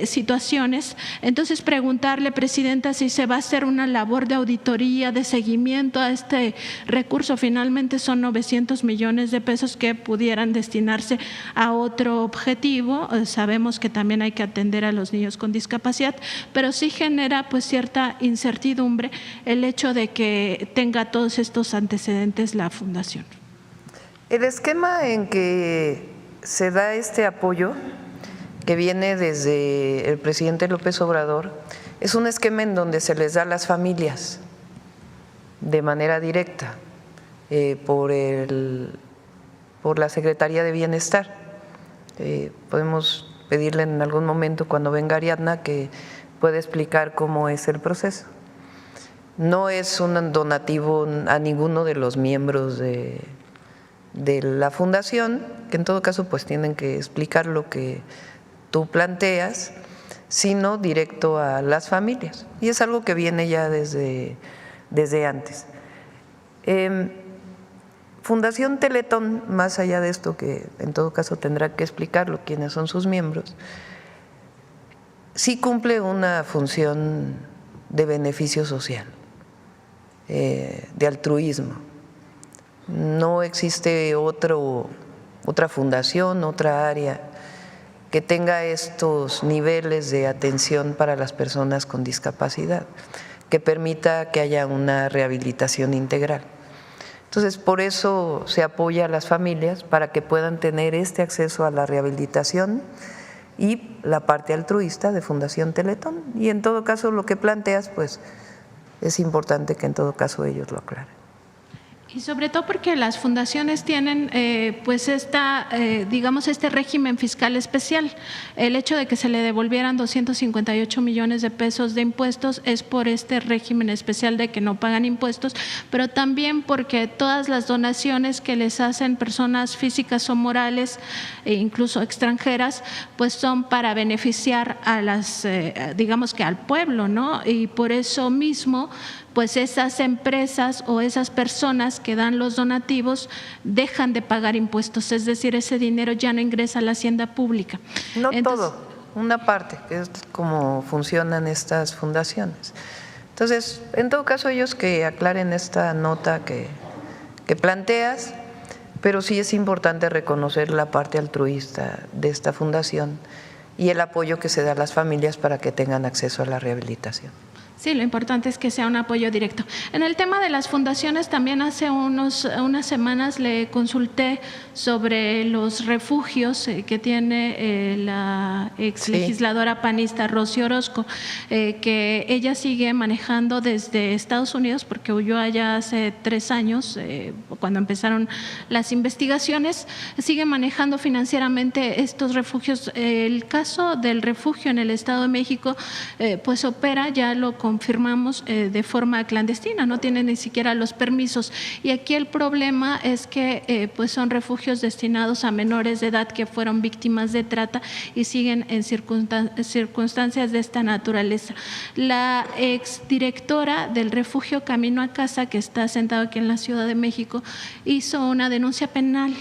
situaciones. Entonces, preguntarle, Presidenta, si se va a hacer una labor de auditoría, de seguimiento a este recurso. Finalmente son 900 millones de pesos que pudieran destinarse a otro objetivo. Sabemos que también hay que atender a los niños con discapacidad, pero sí genera pues cierta incertidumbre el hecho de que tenga todos estos antecedentes la Fundación. El esquema en que se da este apoyo, que viene desde el presidente López Obrador, es un esquema en donde se les da a las familias de manera directa por la Secretaría de Bienestar. Podemos pedirle en algún momento, cuando venga Ariadna, que pueda explicar cómo es el proceso. No es un donativo a ninguno de los miembros de la fundación, que en todo caso pues tienen que explicar lo que tú planteas, sino directo a las familias. Y es algo que viene ya desde antes. Fundación Teletón, más allá de esto que en todo caso tendrá que explicarlo quiénes son sus miembros, sí cumple una función de beneficio social, de altruismo. No existe otra fundación, otra área que tenga estos niveles de atención para las personas con discapacidad, que permita que haya una rehabilitación integral. Entonces, por eso se apoya a las familias para que puedan tener este acceso a la rehabilitación y la parte altruista de Fundación Teletón. Y en todo caso, lo que planteas, pues es importante que en todo caso ellos lo aclaren. Y sobre todo porque las fundaciones tienen pues digamos este régimen fiscal especial. El hecho de que se le devolvieran 258 millones de pesos de impuestos es por este régimen especial de que no pagan impuestos, pero también porque todas las donaciones que les hacen personas físicas o morales, e incluso extranjeras, pues son para beneficiar a las, digamos que al pueblo, ¿no? Y por eso mismo, pues esas empresas o esas personas que dan los donativos dejan de pagar impuestos, es decir, ese dinero ya no ingresa a la hacienda pública. No todo, una parte, que es como funcionan estas fundaciones. Entonces, en todo caso, ellos que aclaren esta nota que planteas, pero sí es importante reconocer la parte altruista de esta fundación y el apoyo que se da a las familias para que tengan acceso a la rehabilitación. Sí, lo importante es que sea un apoyo directo. En el tema de las fundaciones, también hace unas semanas le consulté sobre los refugios que tiene la ex legisladora panista Rosy Orozco, que ella sigue manejando desde Estados Unidos, porque huyó allá hace 3 años, cuando empezaron las investigaciones, sigue manejando financieramente estos refugios. El caso del refugio en el Estado de México, pues opera, ya lo confirmamos, de forma clandestina, no tiene ni siquiera los permisos. Y aquí el problema es que pues son refugios destinados a menores de edad que fueron víctimas de trata y siguen en circunstancias de esta naturaleza. La exdirectora del refugio Camino a Casa, que está sentado aquí en la Ciudad de México, hizo una denuncia penal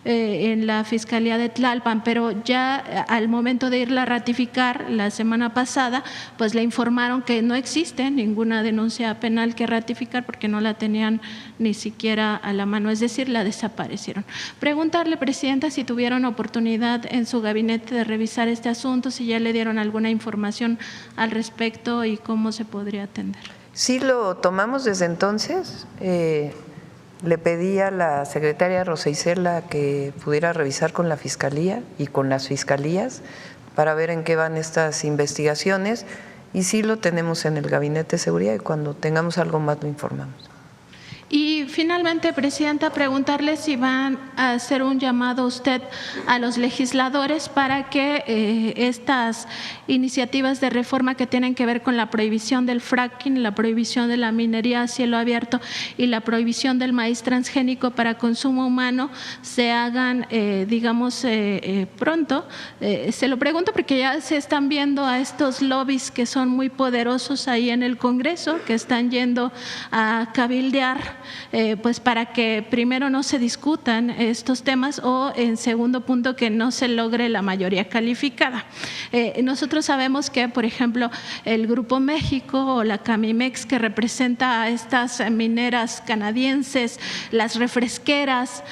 en la Fiscalía de Tlalpan, pero ya al momento de irla a ratificar la semana pasada, pues le informaron que no existe ninguna denuncia penal que ratificar porque no la tenían ni siquiera a la mano, es decir, la desaparecieron. Preguntarle, Presidenta, si tuvieron oportunidad en su gabinete de revisar este asunto, si ya le dieron alguna información al respecto y cómo se podría atender. Sí, lo tomamos desde entonces. Le pedí a la secretaria Rosa Isela que pudiera revisar con la Fiscalía y con las fiscalías para ver en qué van estas investigaciones, y sí lo tenemos en el Gabinete de Seguridad y cuando tengamos algo más lo informamos. Y finalmente, Presidenta, preguntarle si van a hacer un llamado usted a los legisladores para que estas iniciativas de reforma que tienen que ver con la prohibición del fracking, la prohibición de la minería a cielo abierto y la prohibición del maíz transgénico para consumo humano se hagan, digamos, pronto. Se lo pregunto porque ya se están viendo a estos lobbies que son muy poderosos ahí en el Congreso, que están yendo a cabildear, pues para que primero no se discutan estos temas o en segundo punto que no se logre la mayoría calificada. Nosotros sabemos que, por ejemplo, el Grupo México o la Camimex, que representa a estas mineras canadienses, las refresqueras,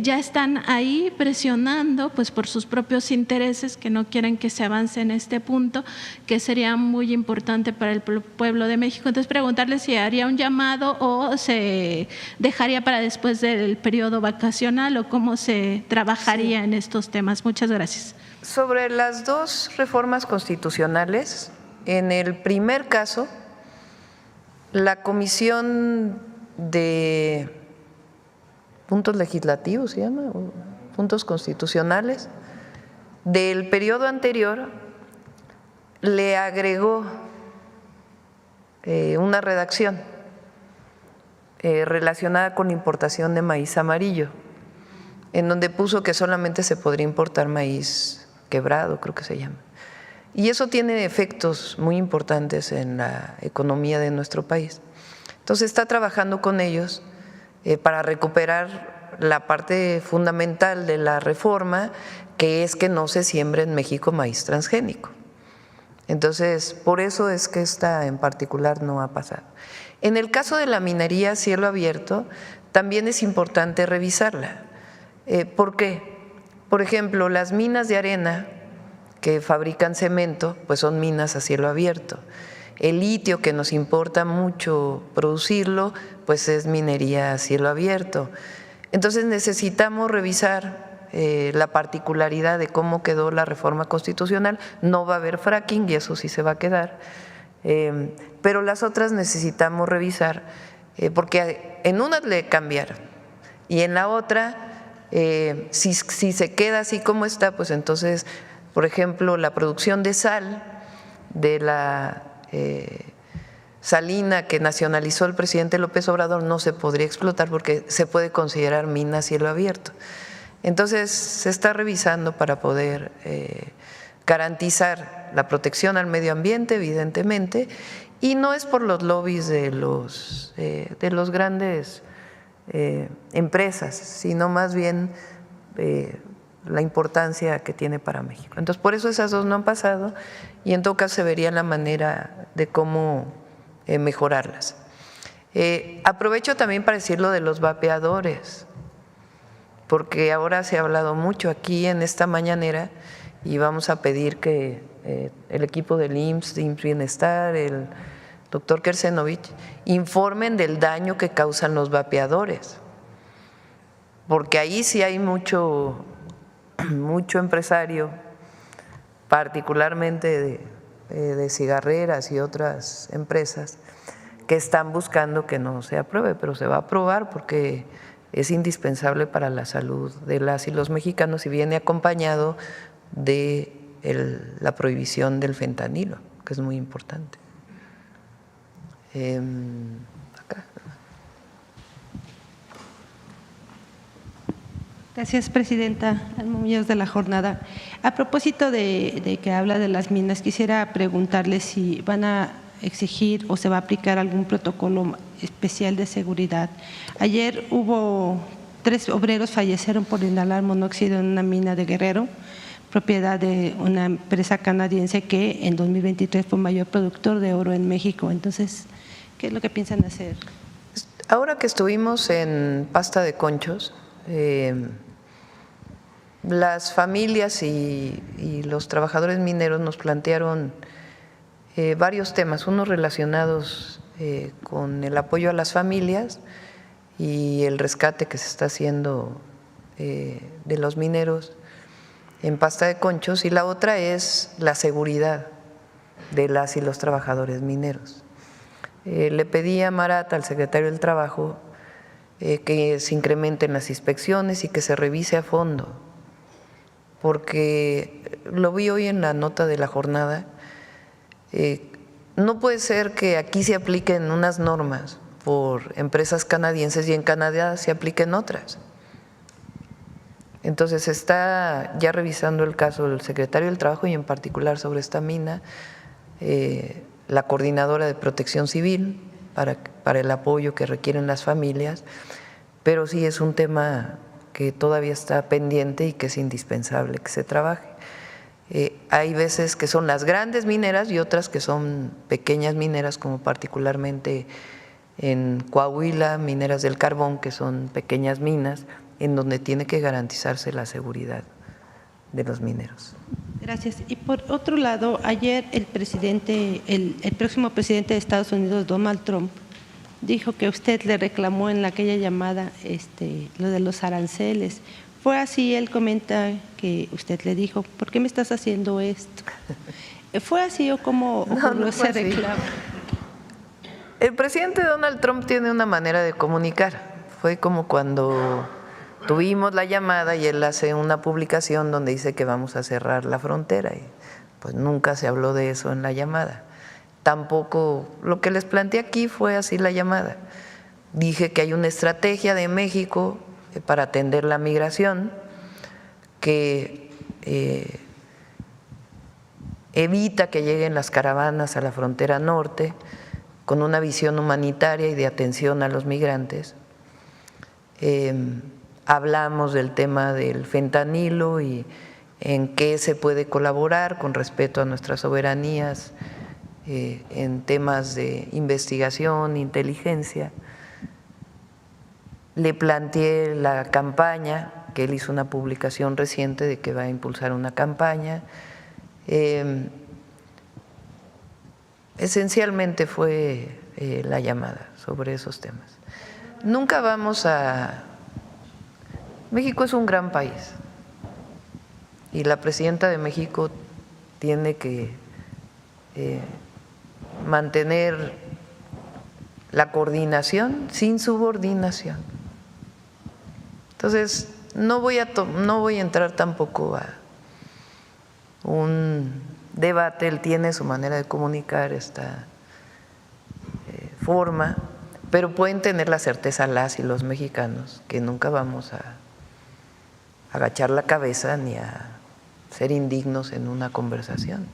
ya están ahí presionando pues por sus propios intereses, que no quieren que se avance en este punto, que sería muy importante para el pueblo de México. Entonces, preguntarle si haría un llamado o se dejaría para después del periodo vacacional o cómo se trabajaría en estos temas. Muchas gracias. Sobre las 2 reformas constitucionales, en el primer caso, la Comisión de Puntos Legislativos, ¿se llama? Puntos Constitucionales, del periodo anterior, le agregó una redacción relacionada con la importación de maíz amarillo, en donde puso que solamente se podría importar maíz quebrado, creo que se llama. Y eso tiene efectos muy importantes en la economía de nuestro país. Entonces está trabajando con ellos para recuperar la parte fundamental de la reforma, que es que no se siembre en México maíz transgénico. Entonces, por eso es que esta en particular no ha pasado. En el caso de la minería a cielo abierto, también es importante revisarla. ¿Por qué? Por ejemplo, las minas de arena que fabrican cemento, pues son minas a cielo abierto. El litio, que nos importa mucho producirlo, pues es minería a cielo abierto. Entonces necesitamos revisar la particularidad de cómo quedó la reforma constitucional. No va a haber fracking y eso sí se va a quedar, pero las otras necesitamos revisar porque en una le cambiaron y en la otra, si se queda así como está, pues entonces, por ejemplo, la producción de sal de la salina que nacionalizó el presidente López Obrador no se podría explotar porque se puede considerar mina a cielo abierto. Entonces se está revisando para poder garantizar la protección al medio ambiente, evidentemente, y no es por los lobbies de los grandes empresas, sino más bien la importancia que tiene para México. Entonces, por eso esas dos no han pasado y en todo caso se vería la manera de cómo mejorarlas. Aprovecho también para decir lo de los vapeadores, porque ahora se ha hablado mucho aquí en esta mañanera y vamos a pedir que el equipo del IMSS Bienestar, el doctor Kersenovich, informen del daño que causan los vapeadores, porque ahí sí hay mucho empresario, particularmente de cigarreras y otras empresas, que están buscando que no se apruebe, pero se va a aprobar porque es indispensable para la salud de las y los mexicanos y viene acompañado de la prohibición del fentanilo, que es muy importante. Acá. Gracias, presidenta. Alma Muñoz de La Jornada. A propósito de que habla de las minas, quisiera preguntarle si van a exigir o se va a aplicar algún protocolo especial de seguridad. Ayer hubo 3 obreros fallecieron por inhalar monóxido en una mina de Guerrero, propiedad de una empresa canadiense que en 2023 fue mayor productor de oro en México. Entonces, ¿qué es lo que piensan hacer? Ahora que estuvimos en Pasta de Conchos, las familias y los trabajadores mineros nos plantearon varios temas, unos relacionados con el apoyo a las familias y el rescate que se está haciendo de los mineros en Pasta de Conchos, y la otra es la seguridad de las y los trabajadores mineros. Le pedí a Marat, al secretario del Trabajo, que se incrementen las inspecciones y que se revise a fondo, porque lo vi hoy en la nota de La Jornada. No puede ser que aquí se apliquen unas normas por empresas canadienses y en Canadá se apliquen otras. Entonces está ya revisando el caso del secretario del Trabajo y en particular sobre esta mina, la coordinadora de Protección Civil para el apoyo que requieren las familias, pero sí es un tema que todavía está pendiente y que es indispensable que se trabaje. Hay veces que son las grandes mineras y otras que son pequeñas mineras, como particularmente en Coahuila, Mineras del Carbón, que son pequeñas minas, en donde tiene que garantizarse la seguridad de los mineros. Gracias. Y por otro lado, ayer el próximo presidente de Estados Unidos, Donald Trump, dijo que usted le reclamó en aquella llamada lo de los aranceles. ¿Fue así? Él comenta que usted le dijo, ¿por qué me estás haciendo esto? ¿Fue así o cómo ocurrió ese reclamo? El presidente Donald Trump tiene una manera de comunicar. Fue como cuando tuvimos la llamada y él hace una publicación donde dice que vamos a cerrar la frontera y pues nunca se habló de eso en la llamada. Tampoco lo que les planteé aquí fue así la llamada. Dije que hay una estrategia de México para atender la migración que evita que lleguen las caravanas a la frontera norte con una visión humanitaria y de atención a los migrantes. Hablamos del tema del fentanilo y en qué se puede colaborar con respeto a nuestras soberanías en temas de investigación, inteligencia. Le planteé la campaña, que él hizo una publicación reciente de que va a impulsar una campaña. Esencialmente fue la llamada sobre esos temas. Nunca vamos a… México es un gran país y la presidenta de México tiene que mantener la coordinación sin subordinación. Entonces, no voy a entrar tampoco a un debate, él tiene su manera de comunicar esta forma, pero pueden tener la certeza las y los mexicanos que nunca vamos a agachar la cabeza ni a ser indignos en una conversación.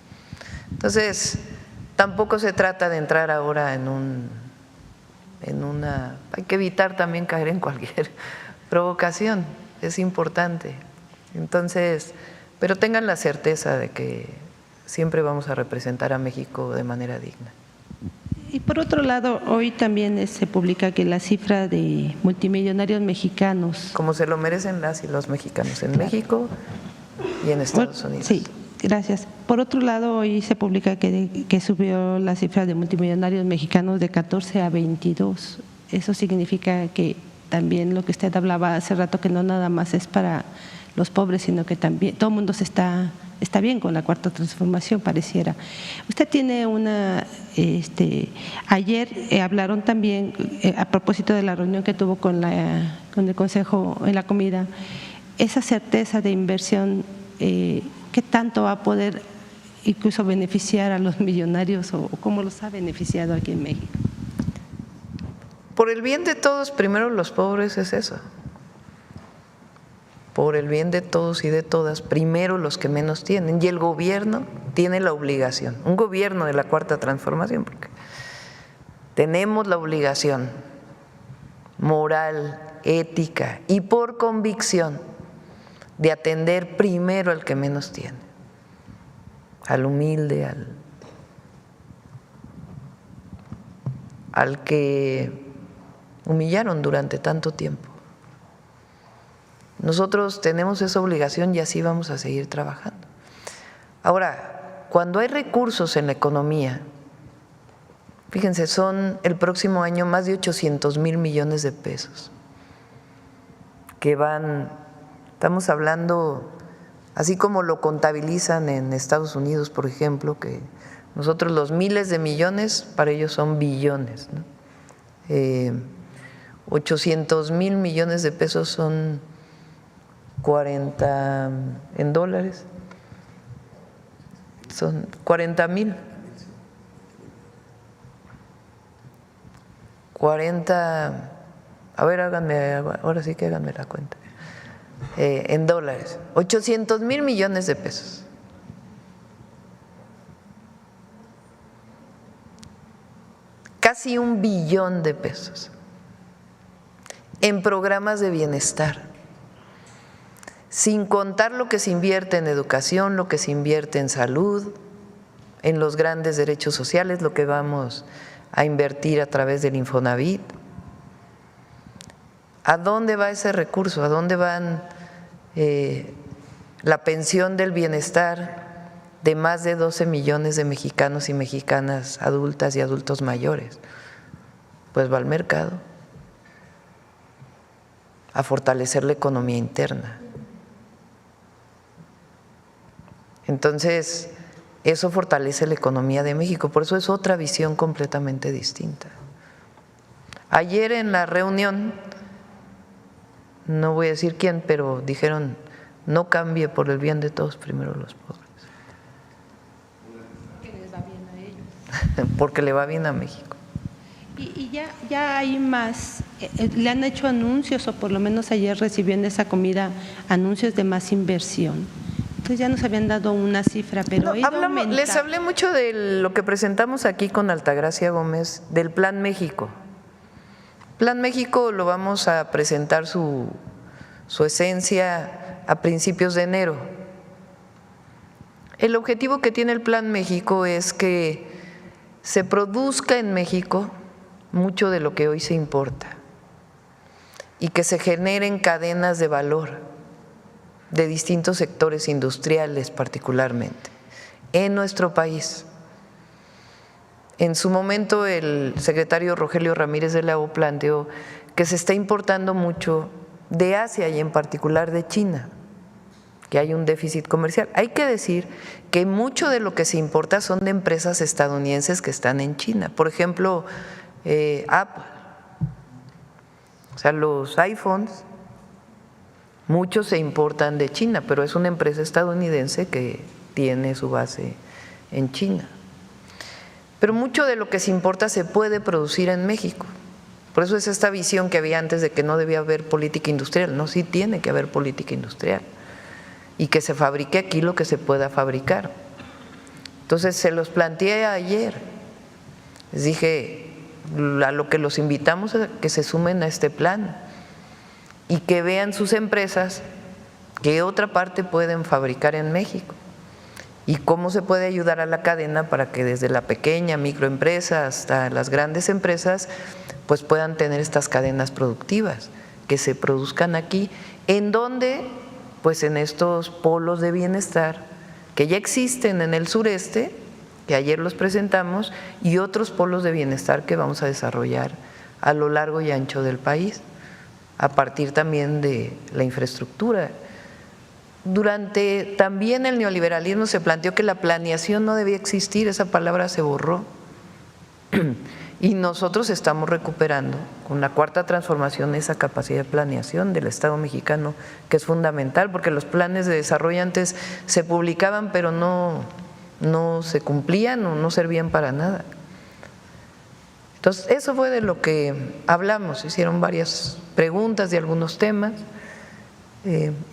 Entonces, tampoco se trata de entrar ahora en una… Hay que evitar también caer en cualquier provocación, es importante. Entonces, pero tengan la certeza de que siempre vamos a representar a México de manera digna. Y por otro lado, hoy también se publica que la cifra de multimillonarios mexicanos… Como se lo merecen las y los mexicanos en México y en Estados Unidos. Sí, gracias. Por otro lado, hoy se publica que subió la cifra de multimillonarios mexicanos de 14 a 22. Eso significa que también lo que usted hablaba hace rato, que no nada más es para los pobres, sino que también todo el mundo está bien con la cuarta transformación, pareciera. Usted tiene ayer hablaron también, a propósito de la reunión que tuvo con el Consejo en la comida, esa certeza de inversión, ¿qué tanto va a poder incluso beneficiar a los millonarios o cómo los ha beneficiado aquí en México? Por el bien de todos, primero los pobres es eso. Por el bien de todos y de todas, primero los que menos tienen. Y el gobierno tiene la obligación, un gobierno de la Cuarta Transformación, porque tenemos la obligación moral, ética y por convicción de atender primero al que menos tiene, al humilde, al que humillaron durante tanto tiempo. Nosotros tenemos esa obligación y así vamos a seguir trabajando. Ahora, cuando hay recursos en la economía, fíjense, son el próximo año más de 800,000 millones de pesos que van, estamos hablando, así como lo contabilizan en Estados Unidos, por ejemplo, que nosotros los miles de millones, para ellos son billones, ¿no? 800,000 millones de pesos son 40 en dólares, son 40,000. 40, a ver, ahora sí que háganme la cuenta, en dólares, 800,000 millones de pesos. Casi 1 billón de pesos en programas de bienestar, sin contar lo que se invierte en educación, lo que se invierte en salud, en los grandes derechos sociales, lo que vamos a invertir a través del Infonavit. ¿A dónde va ese recurso? ¿A dónde van la pensión del bienestar de más de 12 millones de mexicanos y mexicanas adultas y adultos mayores? Pues va al mercado, a fortalecer la economía interna. Entonces, eso fortalece la economía de México, por eso es otra visión completamente distinta. Ayer en la reunión, no voy a decir quién, pero dijeron, no cambie por el bien de todos, primero los pobres. Que les va bien a ellos. Porque le va bien a México. Y ya hay más, le han hecho anuncios, o por lo menos ayer recibió en esa comida anuncios de más inversión. Entonces ya nos habían dado una cifra, pero les hablé mucho de lo que presentamos aquí con Altagracia Gómez, del Plan México. Plan México lo vamos a presentar su esencia a principios de enero. El objetivo que tiene el Plan México es que se produzca en México mucho de lo que hoy se importa y que se generen cadenas de valor de distintos sectores industriales particularmente en nuestro país. En su momento el secretario Rogelio Ramírez de la O planteó que se está importando mucho de Asia y en particular de China, que hay un déficit comercial. Hay que decir que mucho de lo que se importa son de empresas estadounidenses que están en China. Por ejemplo, Apple. O sea, los iPhones, muchos se importan de China, pero es una empresa estadounidense que tiene su base en China. Pero mucho de lo que se importa se puede producir en México. Por eso es esta visión que había antes de que no debía haber política industrial. No, sí tiene que haber política industrial y que se fabrique aquí lo que se pueda fabricar. Entonces se los planteé ayer. Les dije a lo que los invitamos a que se sumen a este plan y que vean sus empresas qué otra parte pueden fabricar en México y cómo se puede ayudar a la cadena para que desde la pequeña microempresa hasta las grandes empresas pues puedan tener estas cadenas productivas que se produzcan aquí, en donde pues en estos polos de bienestar que ya existen en el sureste, que ayer los presentamos, y otros polos de bienestar que vamos a desarrollar a lo largo y ancho del país, a partir también de la infraestructura. Durante también el neoliberalismo se planteó que la planeación no debía existir, esa palabra se borró. Y nosotros estamos recuperando con la cuarta transformación esa capacidad de planeación del Estado mexicano, que es fundamental, porque los planes de desarrollo antes se publicaban pero no se cumplían o no servían para nada. Entonces, eso fue de lo que hablamos, hicieron varias preguntas de algunos temas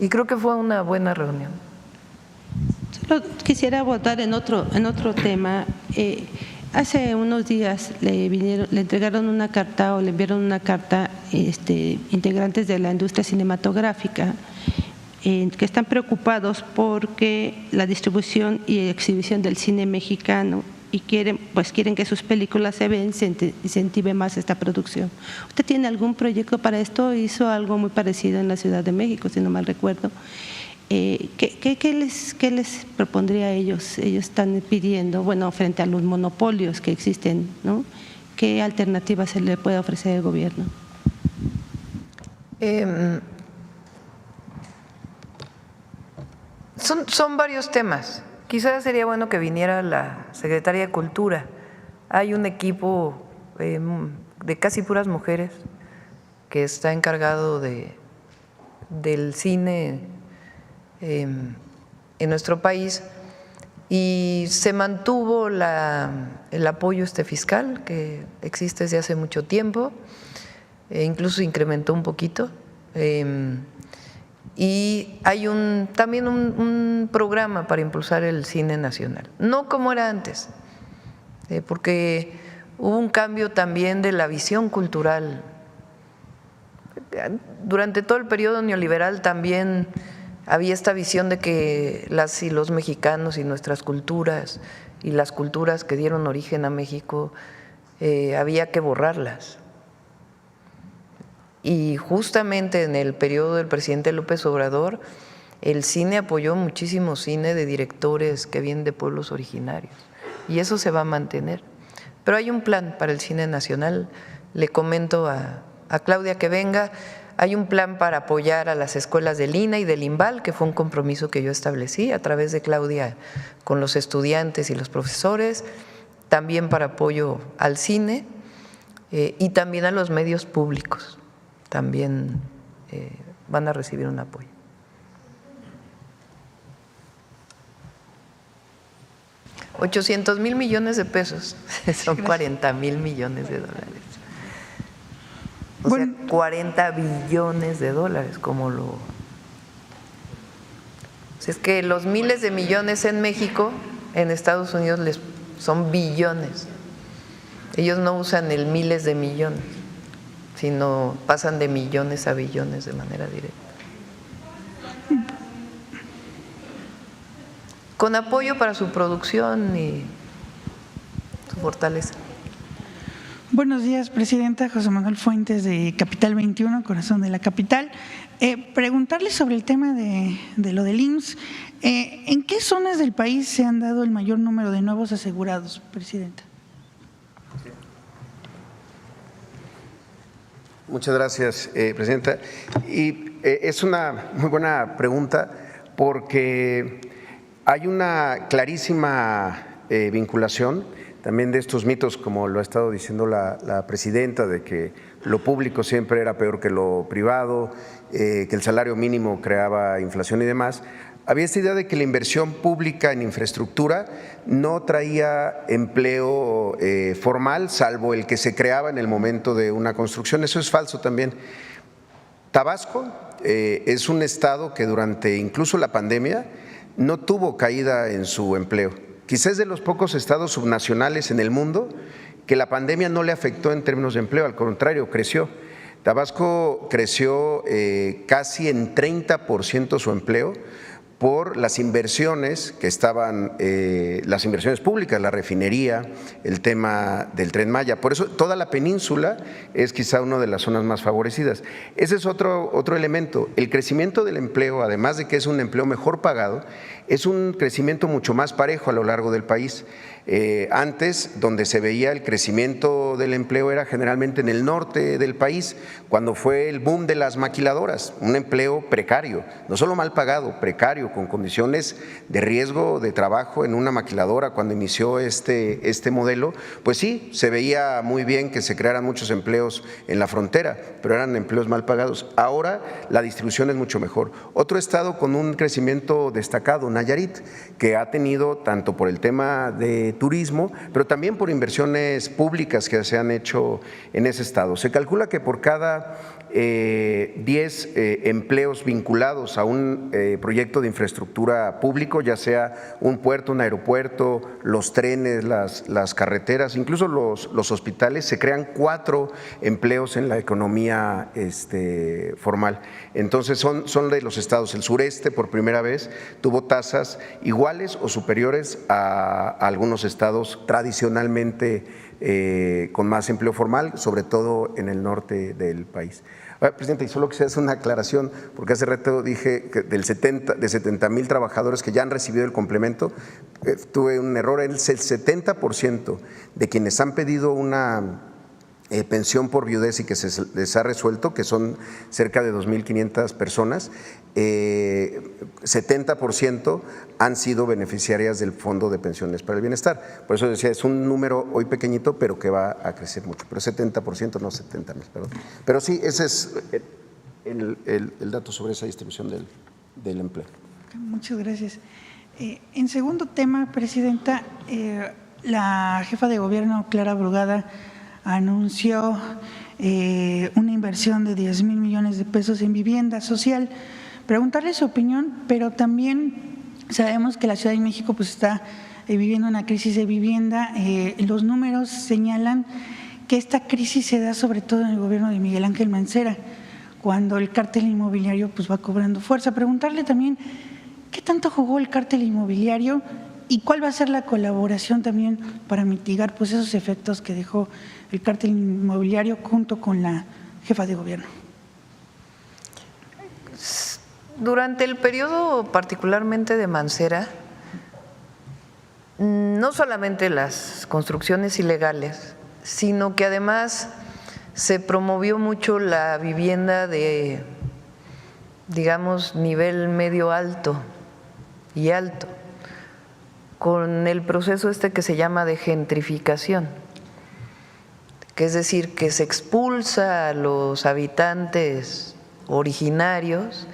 y creo que fue una buena reunión. Solo quisiera abordar en otro tema. Hace unos días le entregaron una carta o le enviaron una carta integrantes de la industria cinematográfica que están preocupados porque la distribución y exhibición del cine mexicano y quieren que sus películas se vean, se incentive más esta producción. ¿Usted tiene algún proyecto para esto? Hizo algo muy parecido en la Ciudad de México, si no mal recuerdo. ¿Qué les propondría a ellos? Ellos están pidiendo, bueno, frente a los monopolios que existen, ¿no? ¿Qué alternativas se le puede ofrecer al gobierno? Son varios temas. Quizás sería bueno que viniera la Secretaría de Cultura. Hay un equipo de casi puras mujeres que está encargado del cine en nuestro país y se mantuvo el apoyo fiscal que existe desde hace mucho tiempo, incluso se incrementó un poquito. Y hay también un programa para impulsar el cine nacional, no como era antes, porque hubo un cambio también de la visión cultural. Durante todo el periodo neoliberal también había esta visión de que las y los mexicanos y nuestras culturas y las culturas que dieron origen a México había que borrarlas. Y justamente en el periodo del presidente López Obrador, el cine apoyó muchísimo cine de directores que vienen de pueblos originarios y eso se va a mantener. Pero hay un plan para el cine nacional, le comento a Claudia que venga, hay un plan para apoyar a las escuelas del INA y del IMBAL, que fue un compromiso que yo establecí a través de Claudia con los estudiantes y los profesores, también para apoyo al cine y también a los medios públicos. También van a recibir un apoyo. $800,000 millones de pesos, son 40,000 millones de dólares. O sea, 40 billones de dólares, como lo… O sea, es que los miles de millones en México, en Estados Unidos son billones. Ellos no usan el miles de millones, sino pasan de millones a billones de manera directa. Con apoyo para su producción y su fortaleza. Buenos días, Presidenta. José Manuel Fuentes, de Capital 21, Corazón de la Capital. Preguntarle sobre el tema de lo del IMSS. ¿En qué zonas del país se han dado el mayor número de nuevos asegurados, Presidenta? Muchas gracias, Presidenta. Y es una muy buena pregunta porque hay una clarísima vinculación también de estos mitos, como lo ha estado diciendo la presidenta, de que lo público siempre era peor que lo privado, que el salario mínimo creaba inflación y demás. Había esta idea de que la inversión pública en infraestructura no traía empleo formal, salvo el que se creaba en el momento de una construcción. Eso es falso también. Tabasco es un estado que durante incluso la pandemia no tuvo caída en su empleo. Quizás es de los pocos estados subnacionales en el mundo que la pandemia no le afectó en términos de empleo, al contrario, creció. Tabasco creció casi en 30% su empleo por las inversiones que estaban, las inversiones públicas, la refinería, el tema del Tren Maya. Por eso toda la península es quizá una de las zonas más favorecidas. Ese es otro elemento. El crecimiento del empleo, además de que es un empleo mejor pagado, es un crecimiento mucho más parejo a lo largo del país. Antes, donde se veía el crecimiento del empleo era generalmente en el norte del país, cuando fue el boom de las maquiladoras, un empleo precario, no solo mal pagado, precario, con condiciones de riesgo de trabajo en una maquiladora. Cuando inició este modelo, pues sí, se veía muy bien que se crearan muchos empleos en la frontera, pero eran empleos mal pagados. Ahora la distribución es mucho mejor. Otro estado con un crecimiento destacado, Nayarit, que ha tenido tanto por el tema de turismo, pero también por inversiones públicas que se han hecho en ese estado. Se calcula que por cada 10 empleos vinculados a un proyecto de infraestructura público, ya sea un puerto, un aeropuerto, los trenes, las carreteras, incluso los hospitales, se crean 4 empleos en la economía formal. Entonces son de los estados. El sureste por primera vez tuvo tasas iguales o superiores a algunos estados tradicionalmente con más empleo formal, sobre todo en el norte del país. Presidente, y solo que se hace una aclaración, porque hace rato dije que de 70,000 trabajadores que ya han recibido el complemento, tuve un error. El 70% de quienes han pedido una pensión por viudez y que se les ha resuelto, que son cerca de 2,500 personas, 70% han sido beneficiarias del Fondo de Pensiones para el Bienestar. Por eso decía, es un número hoy pequeñito, pero que va a crecer mucho. Pero 70%, no 70,000, perdón. Pero sí, ese es el dato sobre esa distribución del empleo. Muchas gracias. En segundo tema, Presidenta, la jefa de gobierno, Clara Brugada, anunció una inversión de 10,000 millones de pesos en vivienda social. Preguntarle su opinión, pero también sabemos que la Ciudad de México pues está viviendo una crisis de vivienda. Los números señalan que esta crisis se da sobre todo en el gobierno de Miguel Ángel Mancera, cuando el cártel inmobiliario pues va cobrando fuerza. Preguntarle también qué tanto jugó el cártel inmobiliario y cuál va a ser la colaboración también para mitigar pues esos efectos que dejó el cártel inmobiliario junto con la jefa de gobierno. Durante el periodo particularmente de Mancera, no solamente las construcciones ilegales, sino que además se promovió mucho la vivienda de, digamos, nivel medio alto y alto, con el proceso que se llama de gentrificación, que es decir, que se expulsa a los habitantes originarios,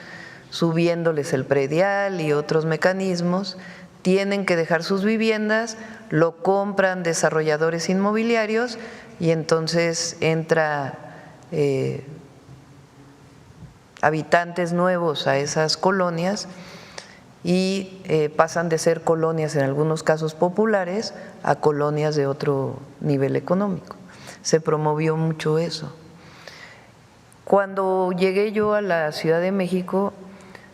subiéndoles el predial y otros mecanismos, tienen que dejar sus viviendas, lo compran desarrolladores inmobiliarios y entonces entra habitantes nuevos a esas colonias y pasan de ser colonias en algunos casos populares a colonias de otro nivel económico. Se promovió mucho eso. Cuando llegué yo a la Ciudad de México,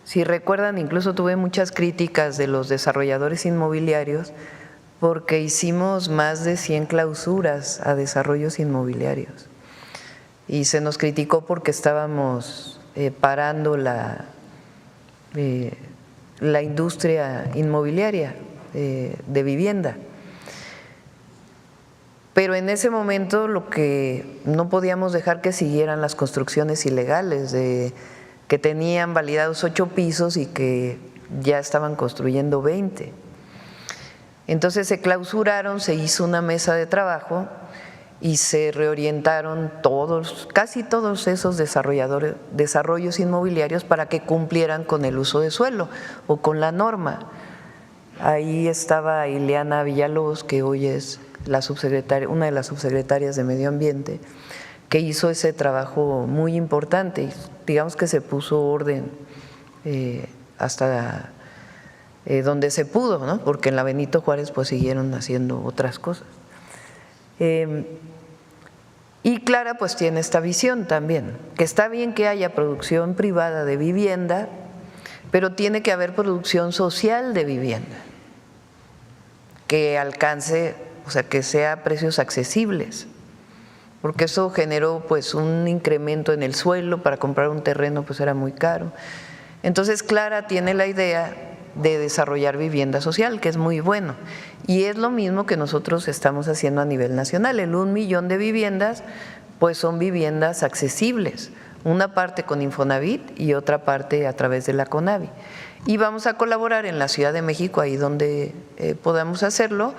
si recuerdan, incluso tuve muchas críticas de los desarrolladores inmobiliarios porque hicimos más de 100 clausuras a desarrollos inmobiliarios y se nos criticó porque estábamos parando la industria inmobiliaria de vivienda. Pero en ese momento lo que no podíamos dejar que siguieran las construcciones ilegales que tenían validados 8 pisos y que ya estaban construyendo 20. Entonces se clausuraron, se hizo una mesa de trabajo y se reorientaron casi todos esos desarrollos inmobiliarios para que cumplieran con el uso de suelo o con la norma. Ahí estaba Ileana Villalobos, que hoy es una de las subsecretarias de Medio Ambiente, que hizo ese trabajo muy importante. Digamos que se puso orden hasta donde se pudo, ¿no? Porque en la Benito Juárez pues siguieron haciendo otras cosas. Y Clara pues tiene esta visión también, que está bien que haya producción privada de vivienda, pero tiene que haber producción social de vivienda, que alcance, o sea, que sea a precios accesibles, porque eso generó pues un incremento en el suelo. Para comprar un terreno pues era muy caro. Entonces Clara tiene la idea de desarrollar vivienda social, que es muy bueno, y es lo mismo que nosotros estamos haciendo a nivel nacional. El 1 millón de viviendas pues son viviendas accesibles, una parte con Infonavit y otra parte a través de la CONAVI, y vamos a colaborar en la Ciudad de México, ahí donde podamos hacerlo,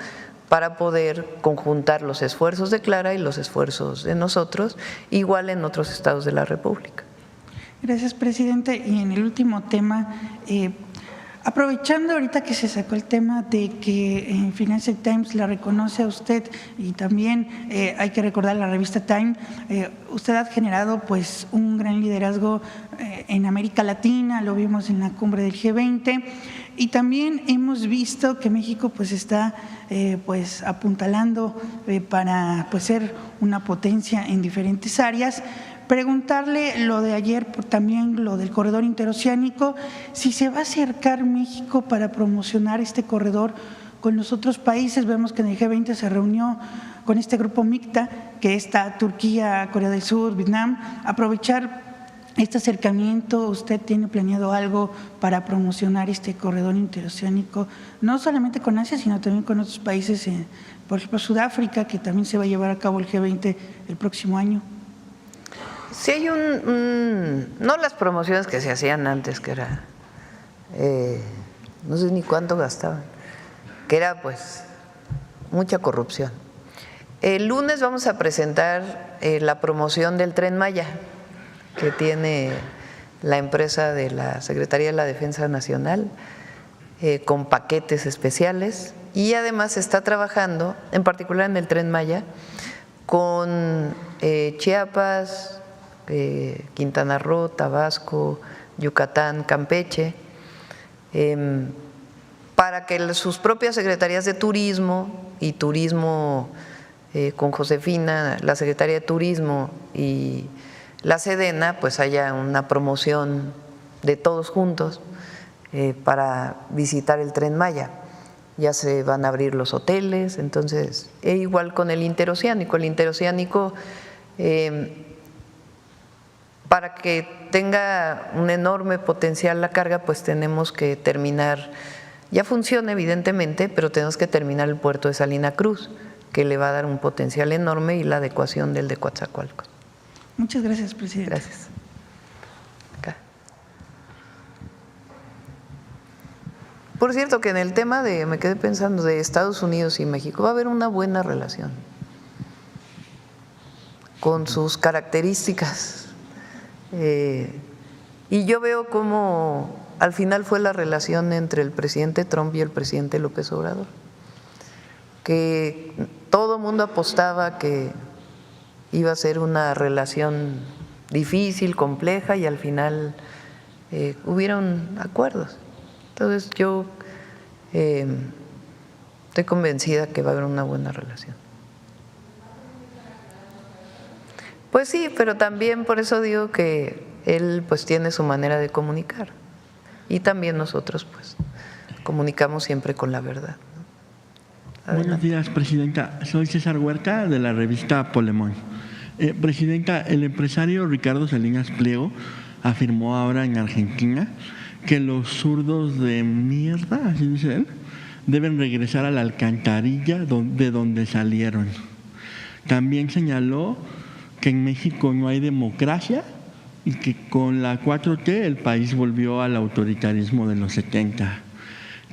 para poder conjuntar los esfuerzos de Clara y los esfuerzos de nosotros, igual en otros estados de la República. Gracias, presidente. Y en el último tema, aprovechando ahorita que se sacó el tema de que en Financial Times la reconoce a usted, y también hay que recordar la revista Time, usted ha generado pues un gran liderazgo en América Latina, lo vimos en la cumbre del G20, y también hemos visto que México pues está pues apuntalando para pues ser una potencia en diferentes áreas. Preguntarle lo de ayer, también lo del corredor interoceánico, si se va a acercar México para promocionar este corredor con los otros países. Vemos que en el G20 se reunió con este grupo MICTA, que está Turquía, Corea del Sur, Vietnam. Aprovechar este acercamiento, ¿usted tiene planeado algo para promocionar este corredor interoceánico, no solamente con Asia, sino también con otros países, por ejemplo Sudáfrica, que también se va a llevar a cabo el G20 el próximo año? Sí hay no las promociones que se hacían antes, que era, no sé ni cuánto gastaban, que era pues mucha corrupción. El lunes vamos a presentar la promoción del Tren Maya, que tiene la empresa de la Secretaría de la Defensa Nacional, con paquetes especiales, y además se está trabajando, en particular en el Tren Maya, con Chiapas, Quintana Roo, Tabasco, Yucatán, Campeche, para que sus propias secretarías de turismo y turismo con Josefina, la Secretaría de Turismo y la Sedena, pues haya una promoción de todos juntos para visitar el Tren Maya. Ya se van a abrir los hoteles, entonces igual con el interoceánico. El interoceánico, para que tenga un enorme potencial la carga, pues tenemos que terminar, ya funciona evidentemente, pero tenemos que terminar el puerto de Salina Cruz, que le va a dar un potencial enorme, y la adecuación del de Coatzacoalcos. Muchas gracias, presidente. Gracias. Acá. Por cierto, que en el tema me quedé pensando, de Estados Unidos y México, va a haber una buena relación con sus características. Y yo veo cómo al final fue la relación entre el presidente Trump y el presidente López Obrador, que todo mundo apostaba que iba a ser una relación difícil, compleja, y al final hubieron acuerdos. Entonces yo estoy convencida que va a haber una buena relación. Pues sí, pero también por eso digo que él pues tiene su manera de comunicar, y también nosotros pues comunicamos siempre con la verdad, ¿no? Buenos días, presidenta. Soy César Huerta, de la revista Polemón. Presidenta, el empresario Ricardo Salinas Pliego afirmó ahora en Argentina que los zurdos de mierda, así dice él, deben regresar a la alcantarilla de donde salieron. También señaló que en México no hay democracia y que con la 4T el país volvió al autoritarismo de los 70.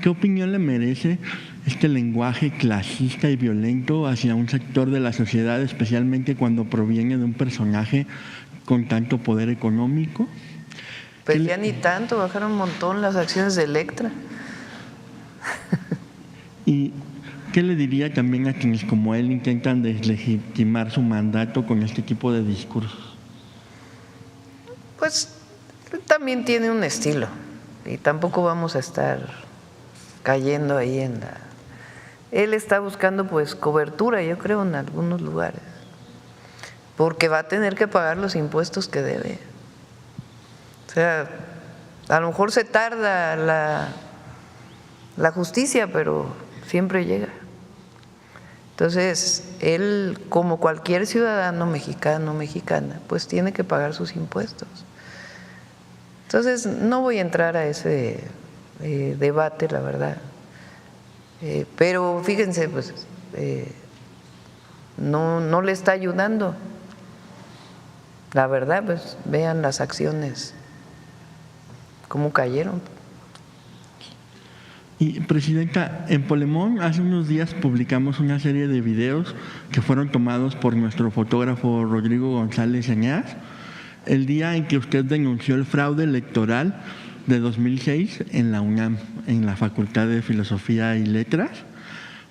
¿Qué opinión le merece este lenguaje clasista y violento hacia un sector de la sociedad, especialmente cuando proviene de un personaje con tanto poder económico? Pues ya ni tanto, bajaron un montón las acciones de Electra. ¿Y qué le diría también a quienes como él intentan deslegitimar su mandato con este tipo de discursos? Pues él también tiene un estilo y tampoco vamos a estar cayendo ahí en la… Él está buscando pues cobertura, yo creo, en algunos lugares, porque va a tener que pagar los impuestos que debe. O sea, a lo mejor se tarda la justicia, pero siempre llega. Entonces, él, como cualquier ciudadano mexicano o mexicana, pues tiene que pagar sus impuestos. Entonces, no voy a entrar a ese debate, la verdad. Pero fíjense, pues no le está ayudando. La verdad, pues vean las acciones, cómo cayeron. Y Presidenta, en Polemón hace unos días publicamos una serie de videos que fueron tomados por nuestro fotógrafo Rodrigo González Eñaz, el día en que usted denunció el fraude electoral de 2006 en la UNAM, en la Facultad de Filosofía y Letras,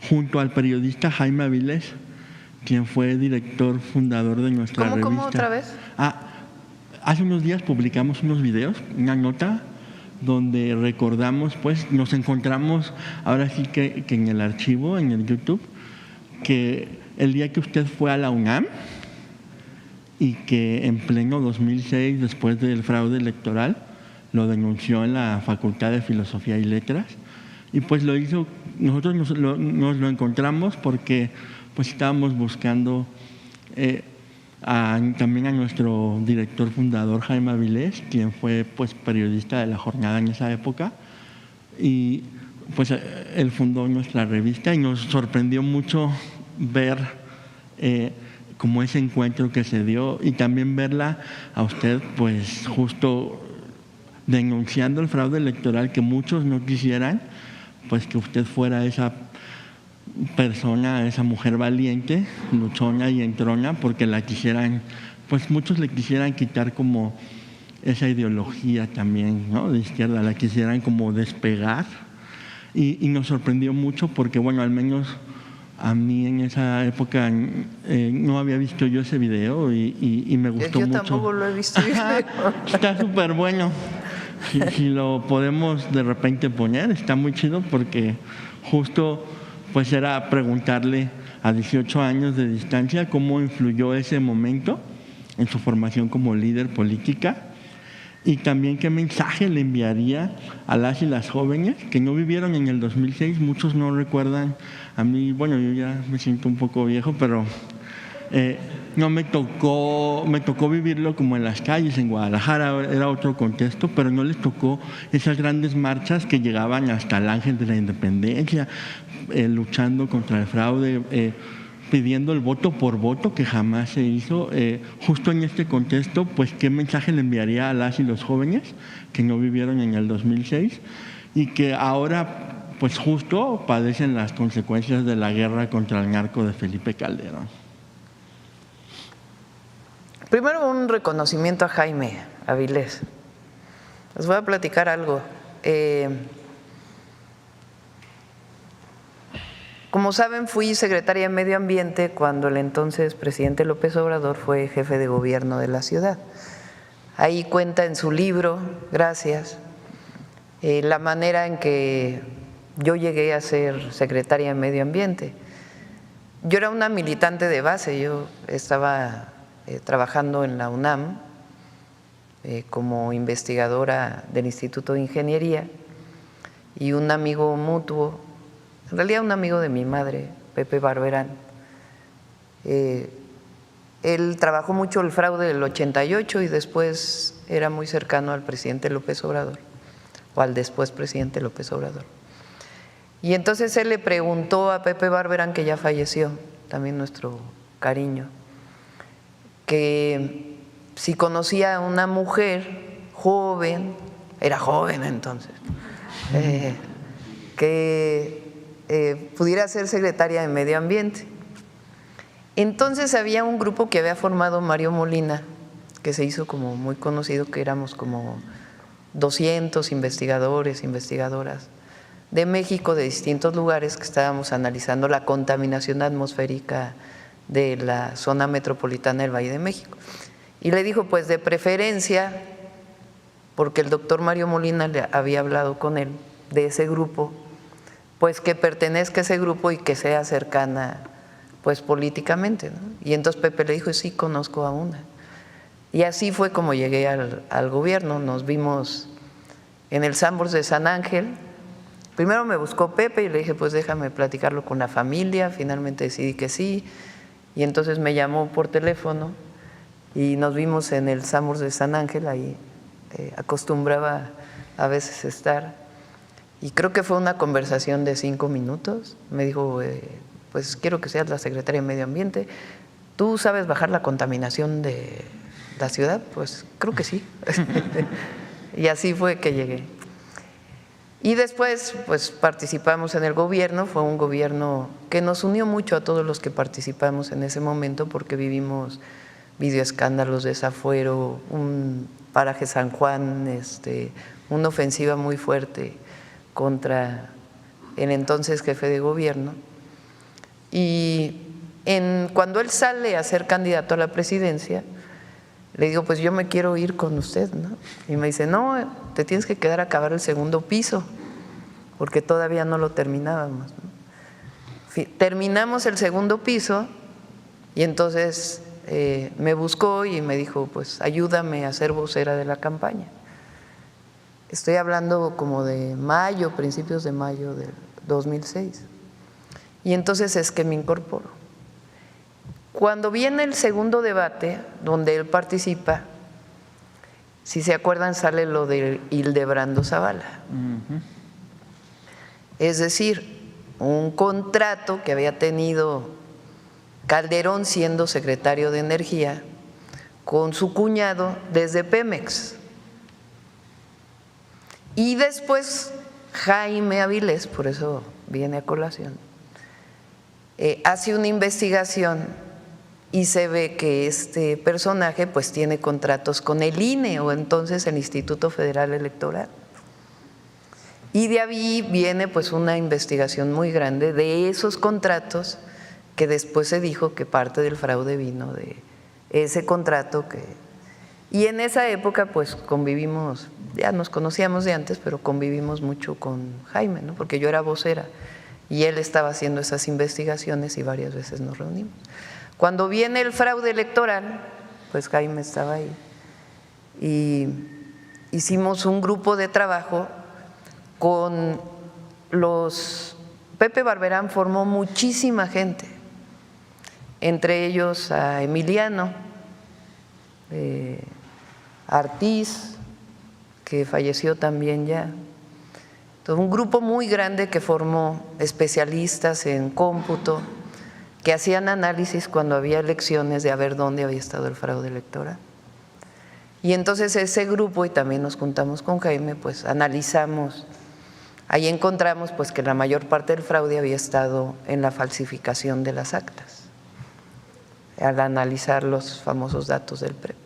junto al periodista Jaime Avilés, quien fue director fundador de nuestra revista. ¿Cómo otra vez? Hace unos días publicamos unos videos, una nota donde recordamos, pues nos encontramos ahora sí que en el archivo, en el YouTube, que el día que usted fue a la UNAM y que en pleno 2006, después del fraude electoral, lo denunció en la Facultad de Filosofía y Letras, y pues lo hizo, nosotros nos lo encontramos porque pues estábamos buscando también a nuestro director fundador Jaime Avilés, quien fue pues periodista de La Jornada en esa época, y pues él fundó nuestra revista y nos sorprendió mucho ver como ese encuentro que se dio y también verla a usted pues justo denunciando el fraude electoral, que muchos no quisieran pues que usted fuera esa persona, esa mujer valiente, luchona y entrona, porque la quisieran, pues muchos le quisieran quitar como esa ideología también, ¿no?, de izquierda, la quisieran como despegar, y nos sorprendió mucho porque, bueno, al menos a mí en esa época no había visto yo ese video y me gustó mucho. Yo tampoco lo he visto. Está súper bueno. Si lo podemos de repente poner, está muy chido porque justo pues era preguntarle a 18 años de distancia cómo influyó ese momento en su formación como líder política y también qué mensaje le enviaría a las y las jóvenes que no vivieron en el 2006. Muchos no recuerdan. A mí, bueno, yo ya me siento un poco viejo, pero no me tocó vivirlo como en las calles. En Guadalajara era otro contexto, pero no les tocó esas grandes marchas que llegaban hasta el Ángel de la Independencia, luchando contra el fraude, pidiendo el voto por voto, que jamás se hizo. Justo en este contexto, pues, ¿qué mensaje le enviaría a las y los jóvenes que no vivieron en el 2006 y que ahora, pues, justo padecen las consecuencias de la guerra contra el narco de Felipe Calderón? Primero, un reconocimiento a Jaime Avilés. Les voy a platicar algo. Como saben, fui secretaria de Medio Ambiente cuando el entonces presidente López Obrador fue jefe de gobierno de la ciudad. Ahí cuenta en su libro, gracias, la manera en que yo llegué a ser secretaria de Medio Ambiente. Yo era una militante de base, yo estaba trabajando en la UNAM como investigadora del Instituto de Ingeniería y un amigo mutuo, en realidad un amigo de mi madre, Pepe Barberán, él trabajó mucho el fraude del 88 y después era muy cercano al presidente López Obrador, o al después presidente López Obrador. Y entonces él le preguntó a Pepe Barberán, que ya falleció, también nuestro cariño, que si conocía a una mujer joven, era joven entonces, que pudiera ser secretaria de Medio Ambiente. Entonces había un grupo que había formado Mario Molina, que se hizo como muy conocido, que éramos como 200 investigadores, investigadoras de México, de distintos lugares, que estábamos analizando la contaminación atmosférica de la zona metropolitana del Valle de México. Y le dijo, pues de preferencia, porque el doctor Mario Molina le había hablado con él de ese grupo, pues que pertenezca a ese grupo y que sea cercana pues políticamente, ¿no? Y entonces Pepe le dijo, sí, conozco a una. Y así fue como llegué al gobierno. Nos vimos en el Sanborns de San Ángel. Primero me buscó Pepe y le dije, pues déjame platicarlo con la familia. Finalmente decidí que sí. Y entonces me llamó por teléfono y nos vimos en el Sanborns de San Ángel. Ahí acostumbraba a veces estar. Y creo que fue una conversación de 5 minutos. Me dijo, pues quiero que seas la secretaria de Medio Ambiente. ¿Tú sabes bajar la contaminación de la ciudad? Pues creo que sí. Y así fue que llegué. Y después pues participamos en el gobierno. Fue un gobierno que nos unió mucho a todos los que participamos en ese momento, porque vivimos videoescándalos, desafuero, un paraje San Juan, una ofensiva muy fuerte contra el entonces jefe de gobierno. Y cuando él sale a ser candidato a la presidencia, le digo, pues yo me quiero ir con usted, ¿no? Y me dice, no, te tienes que quedar a acabar el segundo piso, porque todavía no lo terminábamos, ¿no? Terminamos el segundo piso y entonces me buscó y me dijo, pues ayúdame a ser vocera de la campaña. Estoy hablando como de mayo, principios de mayo del 2006. Y entonces es que me incorporo. Cuando viene el segundo debate, donde él participa, si se acuerdan, sale lo de Hildebrando Zavala. Es decir, un contrato que había tenido Calderón siendo secretario de Energía con su cuñado desde Pemex. Y después Jaime Avilés, por eso viene a colación, hace una investigación y se ve que este personaje pues tiene contratos con el INE, o entonces el Instituto Federal Electoral. Y de ahí viene pues una investigación muy grande de esos contratos, que después se dijo que parte del fraude vino de ese contrato y en esa época pues convivimos, ya nos conocíamos de antes, pero convivimos mucho con Jaime, ¿no? Porque yo era vocera y él estaba haciendo esas investigaciones y varias veces nos reunimos. Cuando viene el fraude electoral, pues Jaime estaba ahí y hicimos un grupo de trabajo con Pepe Barberán formó muchísima gente, entre ellos a Emiliano Artiz, que falleció también ya. Entonces, un grupo muy grande que formó especialistas en cómputo, que hacían análisis cuando había elecciones de a ver dónde había estado el fraude electoral. Y entonces ese grupo, y también nos juntamos con Jaime, pues analizamos, ahí encontramos pues que la mayor parte del fraude había estado en la falsificación de las actas, al analizar los famosos datos del PREP.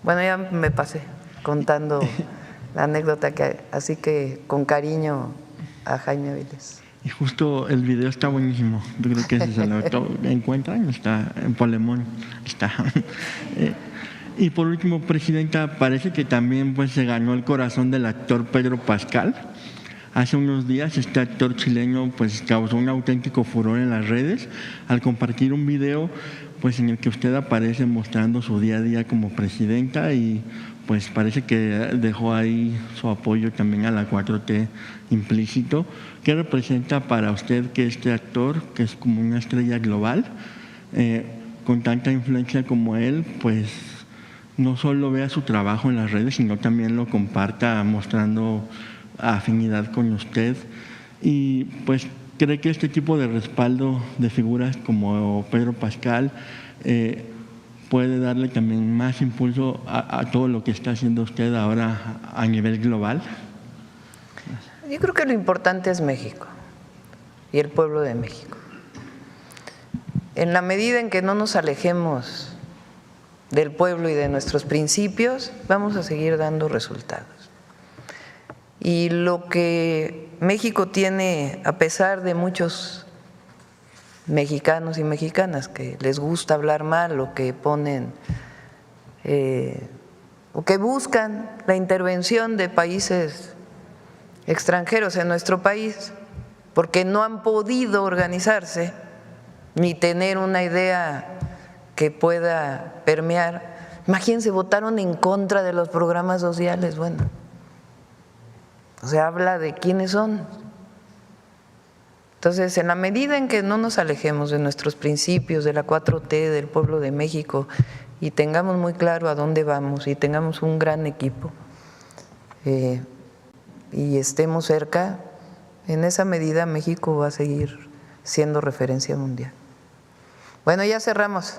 Bueno, ya me pasé contando la anécdota, así que con cariño a Jaime Avilés. Y justo el video está buenísimo. Yo creo que ese se lo encuentran, está en Polemón. Está. Y por último, Presidenta, parece que también pues se ganó el corazón del actor Pedro Pascal. Hace unos días este actor chileno pues causó un auténtico furor en las redes al compartir un video pues en el que usted aparece mostrando su día a día como presidenta, y pues parece que dejó ahí su apoyo también a la 4T implícito. ¿Qué representa para usted que este actor, que es como una estrella global, con tanta influencia como él, pues no solo vea su trabajo en las redes, sino también lo comparta mostrando afinidad con usted? Y pues cree que este tipo de respaldo de figuras como Pedro Pascal puede darle también más impulso a todo lo que está haciendo usted ahora a nivel global. Yo creo que lo importante es México y el pueblo de México. En la medida en que no nos alejemos del pueblo y de nuestros principios, vamos a seguir dando resultados. Y lo que México tiene, a pesar de muchos mexicanos y mexicanas que les gusta hablar mal o que ponen o que buscan la intervención de países extranjeros en nuestro país porque no han podido organizarse ni tener una idea que pueda permear. Imagínense, votaron en contra de los programas sociales. Bueno, o sea, habla de quiénes son. Entonces, en la medida en que no nos alejemos de nuestros principios, de la 4T, del pueblo de México, y tengamos muy claro a dónde vamos y tengamos un gran equipo y estemos cerca, en esa medida México va a seguir siendo referencia mundial. Bueno, ya cerramos,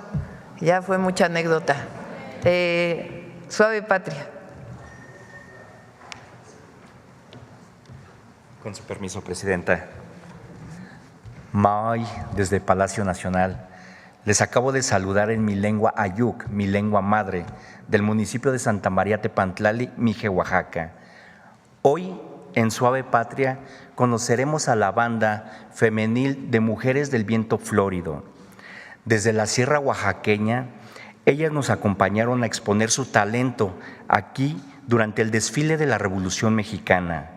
ya fue mucha anécdota. Suave Patria. Con su permiso, Presidenta. May, desde Palacio Nacional, les acabo de saludar en mi lengua ayuk, mi lengua madre, del municipio de Santa María Tepantlali, Mije, Oaxaca. Hoy, en Suave Patria, conoceremos a la banda femenil de Mujeres del Viento Flórido. Desde la Sierra Oaxaqueña, ellas nos acompañaron a exponer su talento aquí durante el desfile de la Revolución Mexicana.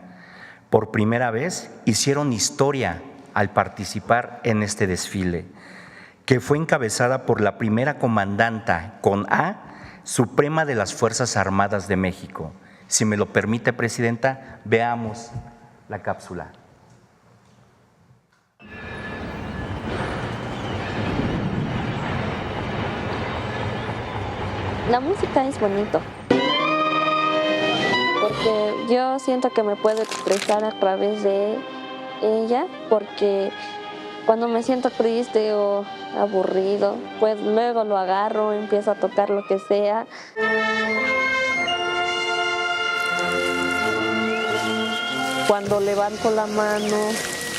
Por primera vez hicieron historia al participar en este desfile, que fue encabezada por la primera comandanta con A suprema de las Fuerzas Armadas de México. Si me lo permite, Presidenta, veamos la cápsula. La música es bonito, porque yo siento que me puedo expresar a través de ella, porque cuando me siento triste o aburrido, pues luego lo agarro, empiezo a tocar lo que sea. Cuando levanto la mano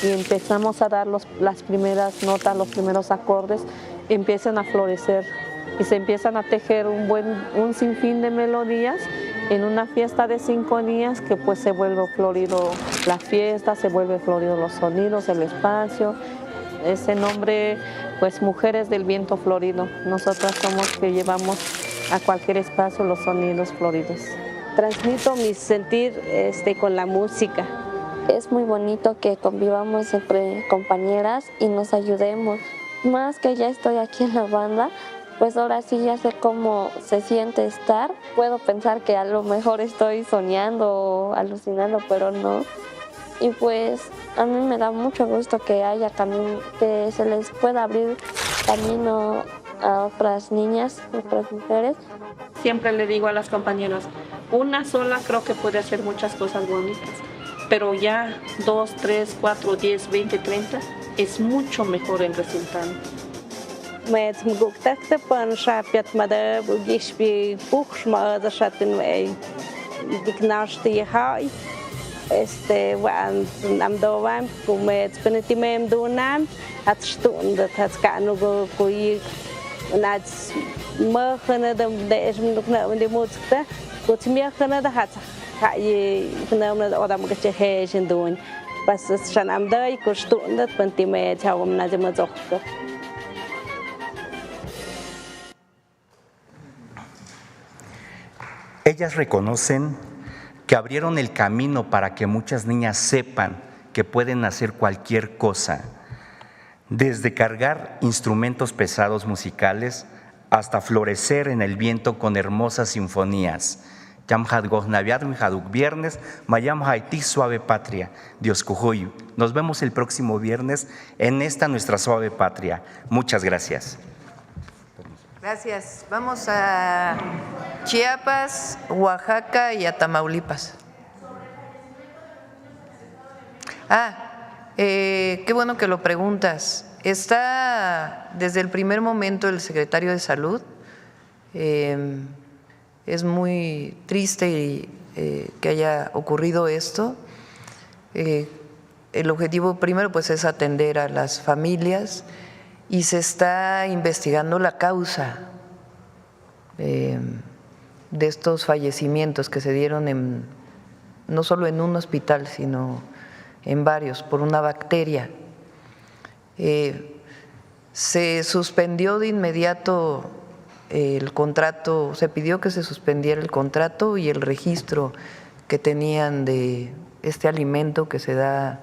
y empezamos a dar las primeras notas, los primeros acordes, empiezan a florecer y se empiezan a tejer un sinfín de melodías en una fiesta de 5 días que pues se vuelve florido la fiesta, se vuelve florido los sonidos, el espacio. Ese nombre, pues Mujeres del Viento Florido. Nosotras somos que llevamos a cualquier espacio los sonidos floridos. Transmito mi sentir con la música. Es muy bonito que convivamos entre compañeras y nos ayudemos. Más que ya estoy aquí en la banda, pues ahora sí ya sé cómo se siente estar. Puedo pensar que a lo mejor estoy soñando o alucinando, pero no. Y pues a mí me da mucho gusto que haya camino, que se les pueda abrir camino a otras niñas, otras mujeres. Siempre le digo a las compañeras, una sola creo que puede hacer muchas cosas bonitas, pero ya 2, 3, 4, 10, 20, 30 es mucho mejor el resultado. Amdovam kumet penetimem dunam at stund at skanu kui nats merkhana dem desm lukna de mutsta kutmia khana da hat kai khana da odam gache hejin dun bas shan amdai ku stund at pentime chawam na dem zokka. Ellas reconocen que abrieron el camino para que muchas niñas sepan que pueden hacer cualquier cosa, desde cargar instrumentos pesados musicales hasta florecer en el viento con hermosas sinfonías. Viernes, Mayam Haití Suave Patria, Dios Cujuy. Nos vemos el próximo viernes en esta nuestra Suave Patria. Muchas gracias. Gracias. Vamos a Chiapas, Oaxaca y a Tamaulipas. Qué bueno que lo preguntas. Está desde el primer momento el secretario de Salud. Es muy triste que haya ocurrido esto. El objetivo primero pues es atender a las familias y se está investigando la causa de estos fallecimientos que se dieron no solo en un hospital, sino en varios, por una bacteria. Se suspendió de inmediato el contrato, se pidió que se suspendiera el contrato y el registro que tenían de este alimento que se da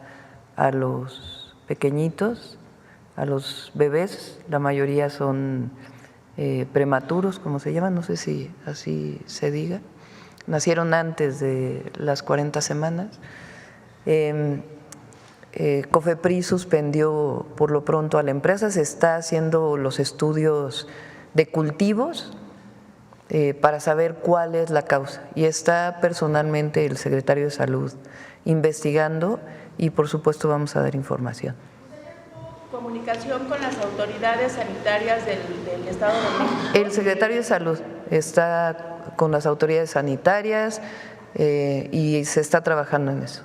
a los pequeñitos, a los bebés, la mayoría son prematuros, como se llaman, no sé si así se diga, nacieron antes de las 40 semanas. COFEPRIS suspendió por lo pronto a la empresa, se está haciendo los estudios de cultivos para saber cuál es la causa y está personalmente el secretario de Salud investigando y por supuesto vamos a dar información. ¿Comunicación con las autoridades sanitarias del Estado de México? El secretario de Salud está con las autoridades sanitarias y se está trabajando en eso.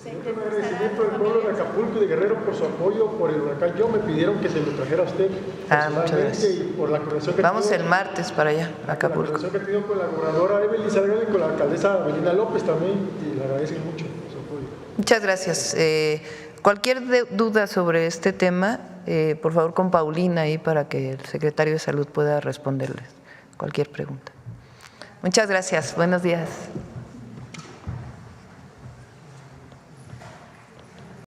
Agradecimiento del pueblo de Acapulco y de Guerrero por su apoyo por el huracán. Yo me pidieron que se lo trajera a usted muchas gracias. Y por la coordinación que vamos el martes para allá, Acapulco. La coordinación que he tenido con la gobernadora Evelyn Salgado y con la alcaldesa Belinda López también, y le agradezco mucho su apoyo. Muchas gracias. Cualquier duda sobre este tema, por favor con Paulina ahí para que el secretario de Salud pueda responderles cualquier pregunta. Muchas gracias. Buenos días.